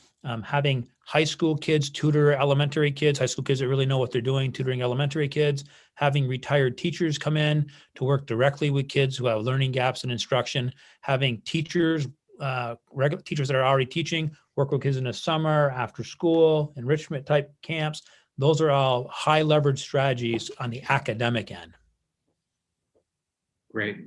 having high school kids tutor elementary kids, high school kids that really know what they're doing, tutoring elementary kids, having retired teachers come in to work directly with kids who have learning gaps in instruction, having teachers, regular teachers that are already teaching, work with kids in the summer, after school, enrichment type camps. Those are all high leverage strategies on the academic end. Great.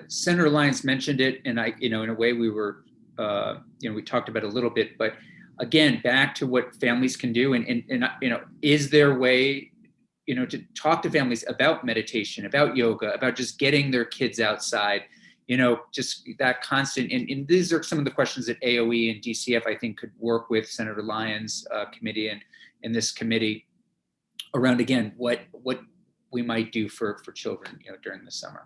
Senator Lyons mentioned it, and in a way we were, we talked about it a little bit, but again, back to what families can do, and is there a way, to talk to families about meditation, about yoga, about just getting their kids outside, just that constant, and these are some of the questions that AOE and DCF, I think, could work with Senator Lyons' committee and this committee around, again, what we might do for children, during the summer.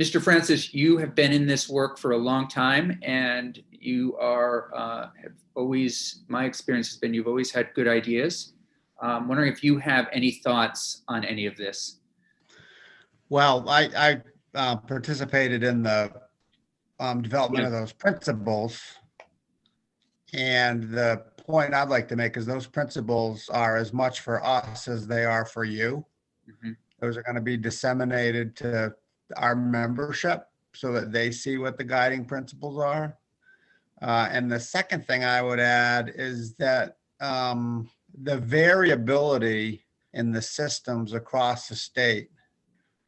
Mr. Francis, you have been in this work for a long time, and you have always, my experience has been, you've always had good ideas. I'm wondering if you have any thoughts on any of this. Well, I participated in the development of those principles. And the point I'd like to make is those principles are as much for us as they are for you. Those are going to be disseminated to our membership. so that they see what the guiding principles are. And the second thing I would add is that the variability in the systems across the state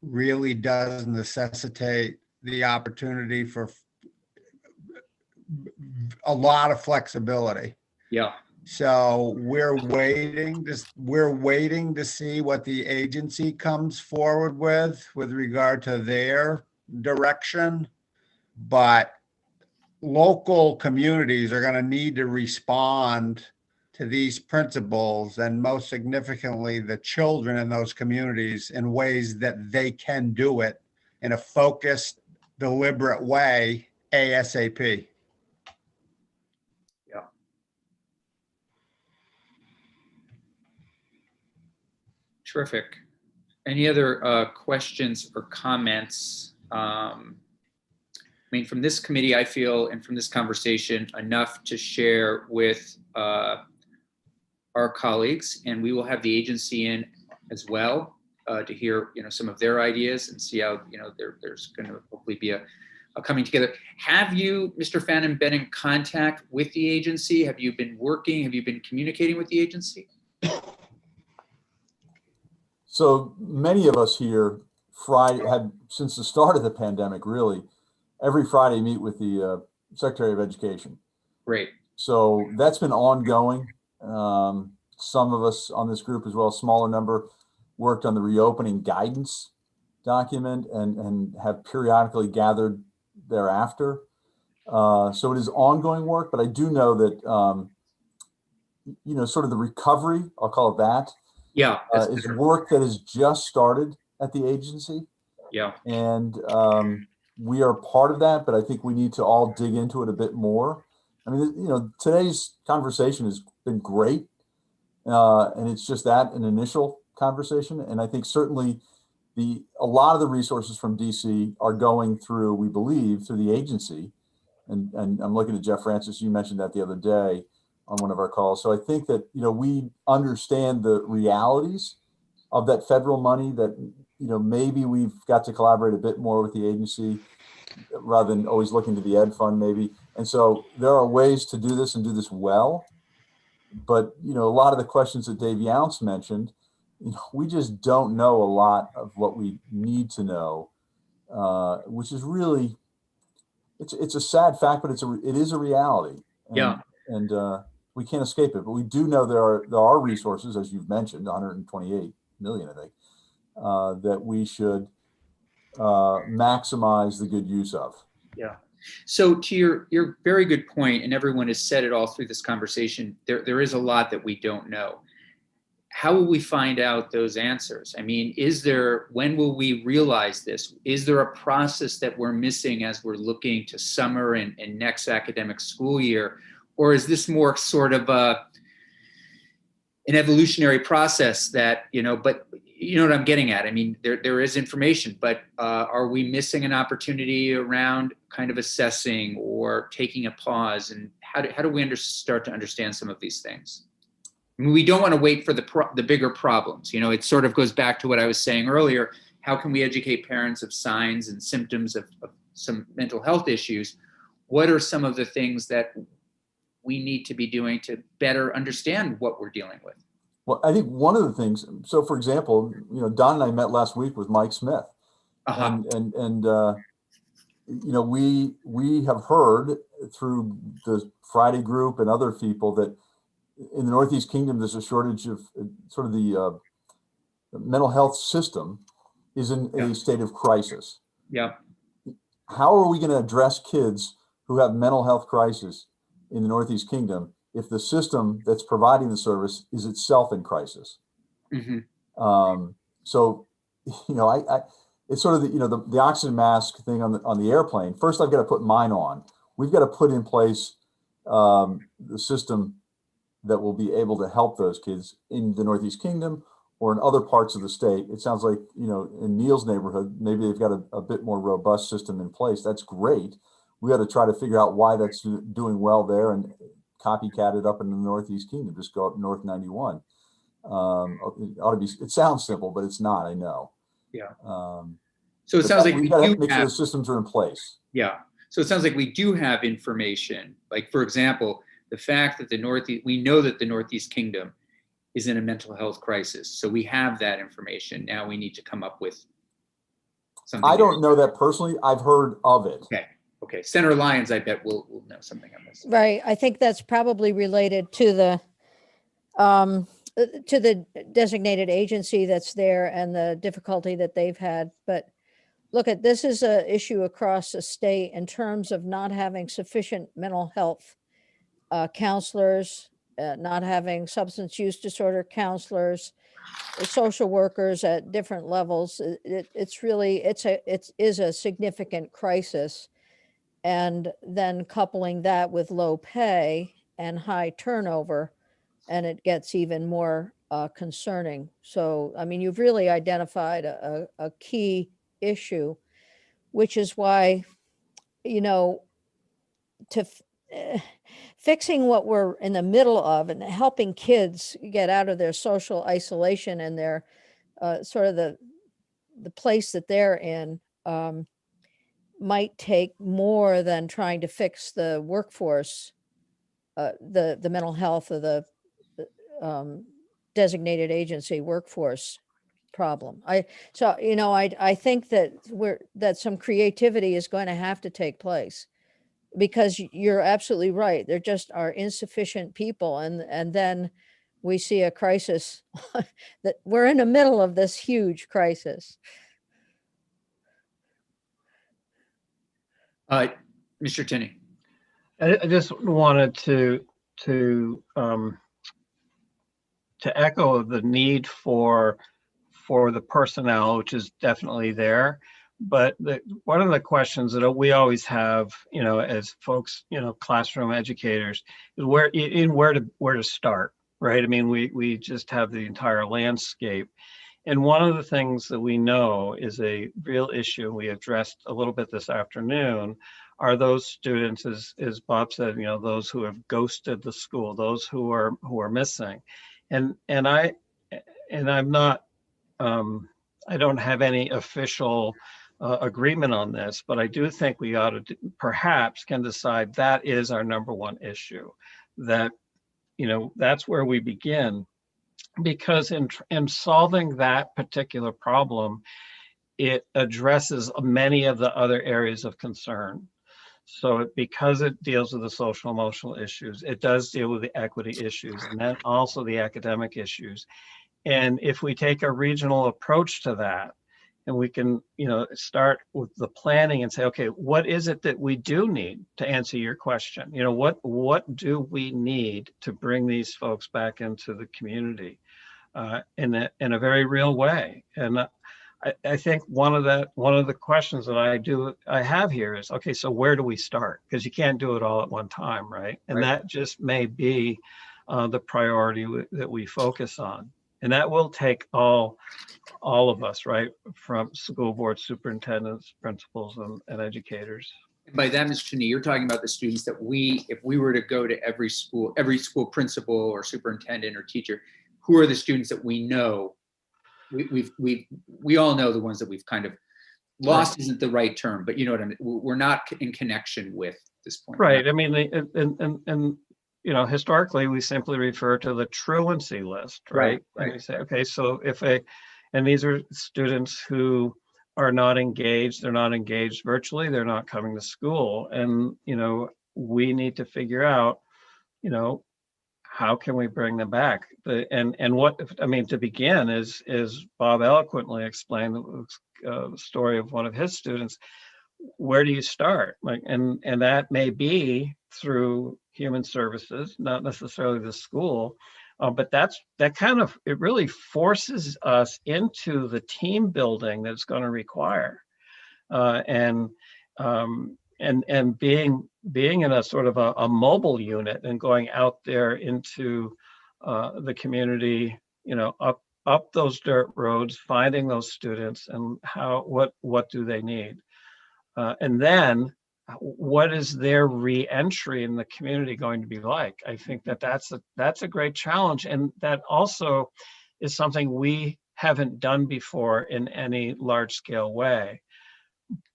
really does necessitate the opportunity for a lot of flexibility. Yeah. So we're waiting to see what the agency comes forward with regard to their direction. But local communities are going to need to respond to these principles, and most significantly, the children in those communities, in ways that they can do it in a focused, deliberate way ASAP. Yeah. Terrific. Any other questions or comments? I mean, from this committee, I feel, and from this conversation, enough to share with our colleagues, and we will have the agency in as well to hear, some of their ideas and see how, there's going to hopefully be a coming together. Have you, Mr. Fannin, been in contact with the agency? Have you been working? Have you been communicating with the agency? So many of us here had, since the start of the pandemic, really, every Friday meet with the Secretary of Education. Great. So that's been ongoing. Some of us on this group as well, a smaller number, worked on the reopening guidance document and have periodically gathered thereafter. So it is ongoing work, but I do know that, sort of the recovery, I'll call it that, Yeah, is work that has just started at the agency. Yeah. And we are part of that, but I think we need to all dig into it a bit more. I mean, today's conversation has been great. And it's just that, an initial conversation. And I think certainly a lot of the resources from DC are going through, we believe, through the agency. And I'm looking at Jeff Francis, you mentioned that the other day on one of our calls. So I think that, we understand the realities of that federal money, that, maybe we've got to collaborate a bit more with the agency rather than always looking to the ed fund maybe. And so there are ways to do this and do this well. But, a lot of the questions that Dave Younce mentioned, we just don't know a lot of what we need to know, which is really, it's a sad fact, but it is a reality. And, yeah. And we can't escape it. But we do know there are resources, as you've mentioned, 128 million, I think, that we should maximize the good use of. Yeah. So to your very good point, and everyone has said it all through this conversation, there is a lot that we don't know. How will we find out those answers? I mean, when will we realize this? Is there a process that we're missing as we're looking to summer and next academic school year? Or is this more sort of an evolutionary process that, but you know what I'm getting at? I mean, there is information, but are we missing an opportunity around kind of assessing or taking a pause? And how do we start to understand some of these things? I mean, we don't want to wait for the bigger problems. It sort of goes back to what I was saying earlier. How can we educate parents of signs and symptoms of some mental health issues? What are some of the things that we need to be doing to better understand what we're dealing with? Well, I think one of the things, so for example, Don and I met last week with Mike Smith. Uh-huh. And we have heard through the Friday group and other people that in the Northeast Kingdom, there's a shortage of sort of the mental health system is in a state of crisis. Yeah. How are we going to address kids who have mental health crisis in the Northeast Kingdom if the system that's providing the service is itself in crisis? Mm-hmm. So, it's sort of the oxygen mask thing on the airplane. First, I've got to put mine on. We've got to put in place the system that will be able to help those kids in the Northeast Kingdom or in other parts of the state. It sounds like, in Neil's neighborhood, maybe they've got a bit more robust system in place. That's great. We got to try to figure out why that's doing well there and copycat it up in the Northeast Kingdom. Just go up North 91. It sounds simple, but it's not, I know. Yeah. So it But sounds like we we gotta do make sure have, the systems are in place. yeah. So it sounds like we do have information. Like, for example, the fact that the Northeast, we know that the Northeast Kingdom is in a mental health crisis. So we have that information. Now we need to come up with something. I don't know that personally. I've heard of it. Okay. Okay. Senator Lyons, I bet will know something on this. Right. I think that's probably related to the designated agency that's there and the difficulty that they've had. But look, this is an issue across the state in terms of not having sufficient mental health counselors, not having substance use disorder counselors, social workers at different levels. It's really, it is a significant crisis. And then coupling that with low pay and high turnover, and it gets even more concerning. So, I mean, you've really identified a key issue, which is why, you know, fixing what we're in the middle of and helping kids get out of their social isolation and their sort of the place that they're in might take more than trying to fix the workforce, the mental health of the designated agency workforce problem. I think that some creativity is going to have to take place, because you're absolutely right. There just are insufficient people, and then we see a crisis that we're in the middle of this huge crisis. Mr. Tinney. I just wanted to echo the need for the personnel, which is definitely there. But one of the questions that we always have, as folks, classroom educators, is where to start, right? I mean, we just have the entire landscape. And one of the things that we know is a real issue we addressed a little bit this afternoon are those students, as Bob said, those who have ghosted the school, those who are missing. And I'm not, I don't have any official agreement on this, but I do think we ought to perhaps can decide that is our number one issue, that, that's where we begin, because in solving that particular problem, it addresses many of the other areas of concern. So because it deals with the social emotional issues, it does deal with the equity issues, and then also the academic issues. And if we take a regional approach to that, and we can, start with the planning and say, okay, what is it that we do need to answer your question? What do we need to bring these folks back into the community in a very real way? And I think one of the questions that I have here is, okay, so where do we start? Because you can't do it all at one time, right? And that just may be the priority that we focus on. And that will take all of us, right? From school board superintendents, principals, and educators. And by that, Mr. Cheney, you're talking about the students that if we were to go to every school principal or superintendent or teacher, who are the students that we know? We all know the ones that we've kind of lost, isn't the right term, but you know what I mean? We're not in connection with this point. Right. I mean, and historically, we simply refer to the truancy list, right? And we say, okay, so and these are students who are not engaged, they're not engaged virtually, they're not coming to school. And, we need to figure out, how can we bring them back? And what, I mean, to begin is Bob eloquently explained the story of one of his students. Where do you start? And that may be through human services, not necessarily the school, but it really forces us into the team building that it's going to require, and being in a sort of a mobile unit and going out there into the community, up those dirt roads, finding those students and what do they need, and then what is their re-entry in the community going to be like? I think that's a great challenge, and that also is something we haven't done before in any large scale way.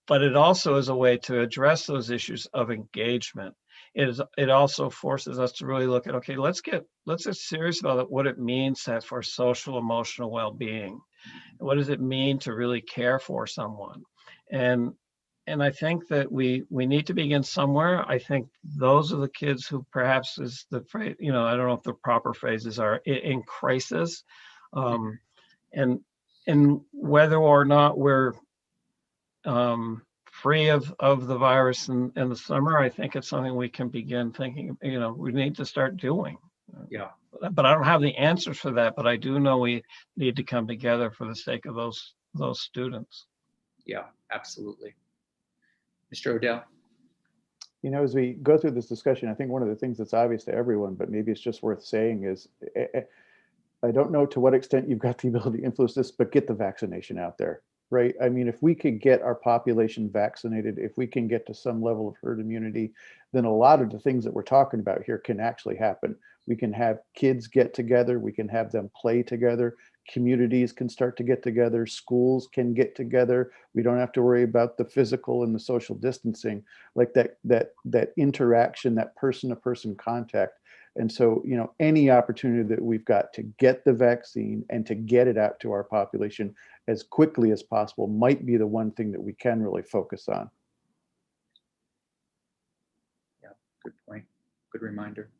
But it also is a way to address those issues of engagement. It also forces us to really look at, okay, let's get serious about what it means for social emotional well-being. What does it mean to really care for someone? And I think that we need to begin somewhere. I think those are the kids who perhaps is the phrase, I don't know if the proper phrases are in crisis. And whether or not we're free of the virus in the summer, I think it's something we can begin thinking, we need to start doing. Yeah. But I don't have the answers for that, but I do know we need to come together for the sake of those students. Yeah, absolutely. Mr. Odell. As we go through this discussion, I think one of the things that's obvious to everyone, but maybe it's just worth saying, is I don't know to what extent you've got the ability to influence this, but get the vaccination out there, right? I mean, if we could get our population vaccinated, if we can get to some level of herd immunity, then a lot of the things that we're talking about here can actually happen. We can have kids get together, we can have them play together, communities can start to get together, schools can get together. We don't have to worry about the physical and the social distancing, like that interaction, that person-to-person contact. And so, any opportunity that we've got to get the vaccine and to get it out to our population as quickly as possible might be the one thing that we can really focus on. Yeah, good point. Good reminder.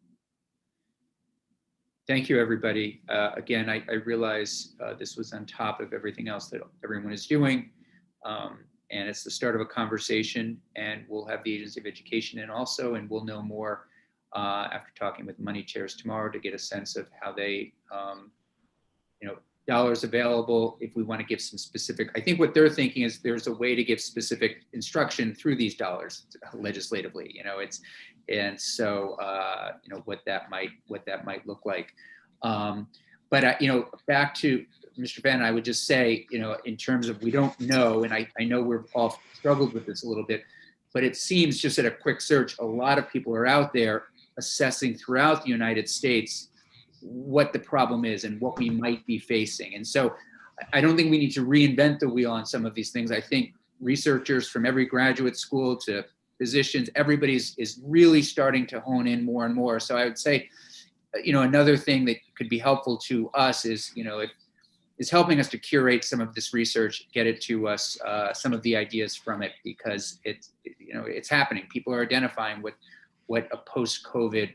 Thank you, everybody. Again, I realize this was on top of everything else that everyone is doing. And it's the start of a conversation, and we'll have the Agency of Education in also, and we'll know more after talking with money chairs tomorrow to get a sense of how they, dollars available if we want to give some specific. I think what they're thinking is there's a way to give specific instruction through these dollars legislatively. And so what that might look like. But back to Mr. Van, I would just say, in terms of we don't know, and I know we've all struggled with this a little bit, but it seems just at a quick search, a lot of people are out there assessing throughout the United States what the problem is and what we might be facing. And so I don't think we need to reinvent the wheel on some of these things. I think researchers from every graduate school to physicians, everybody's is really starting to hone in more and more. So I would say, another thing that could be helpful to us is, is helping us to curate some of this research, get it to us, some of the ideas from it, because it's happening. People are identifying what a post-COVID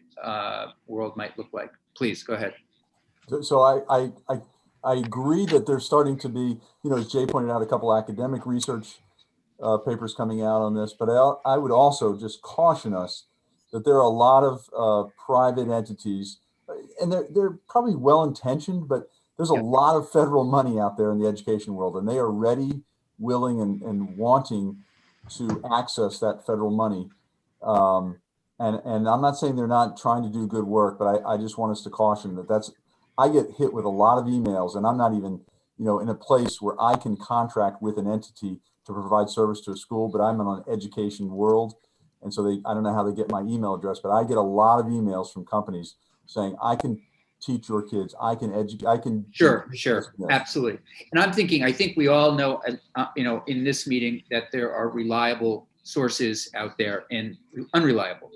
world might look like. Please go ahead. So I agree that there's starting to be, as Jay pointed out, a couple academic research papers coming out on this, but I would also just caution us that there are a lot of private entities, and they're probably well-intentioned, but there's a lot of federal money out there in the education world, and they are ready, willing, and wanting to access that federal money. And I'm not saying they're not trying to do good work, but I just want us to caution that I get hit with a lot of emails, and I'm not even, in a place where I can contract with an entity to provide service to a school, but I'm in an education world. And so I don't know how they get my email address, but I get a lot of emails from companies saying, I can teach your kids, I can educate, I can. Sure, absolutely. And I think we all know, in this meeting that there are reliable sources out there and unreliable,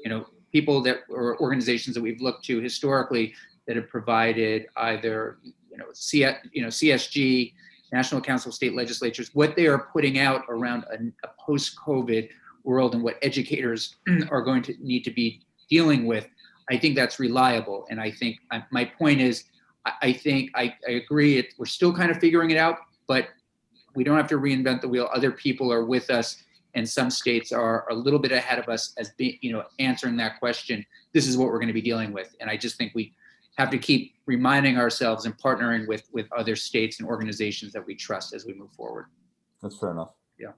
people or organizations that we've looked to historically that have provided either, CSG, National Council of State Legislatures, what they are putting out around a post-COVID world and what educators are going to need to be dealing with. I think that's reliable. And I think my point is, I think I agree. We're still kind of figuring it out, but we don't have to reinvent the wheel. Other people are with us, and some states are a little bit ahead of us as being, answering that question. This is what we're going to be dealing with. And I just think we have to keep reminding ourselves and partnering with other states and organizations that we trust as we move forward. That's fair enough. Yeah.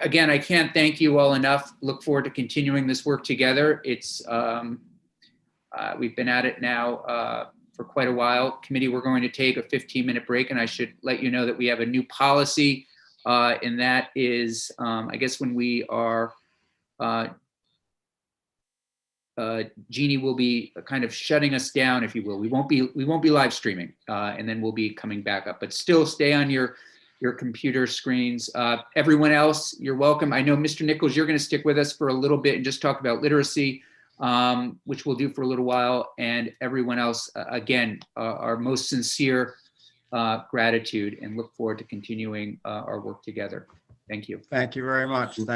Again, I can't thank you all enough. Look forward to continuing this work together. It's we've been at it now for quite a while. Committee, we're going to take a 15-minute break, and I should let you know that we have a new policy, and that is, I guess when we are Jeannie will be kind of shutting us down, if you will. We won't be live streaming, and then we'll be coming back up. But still, stay on your computer screens. Everyone else, you're welcome. I know, Mr. Nichols, you're going to stick with us for a little bit and just talk about literacy, which we'll do for a little while. And everyone else, again, our most sincere gratitude, and look forward to continuing our work together. Thank you. Thank you very much.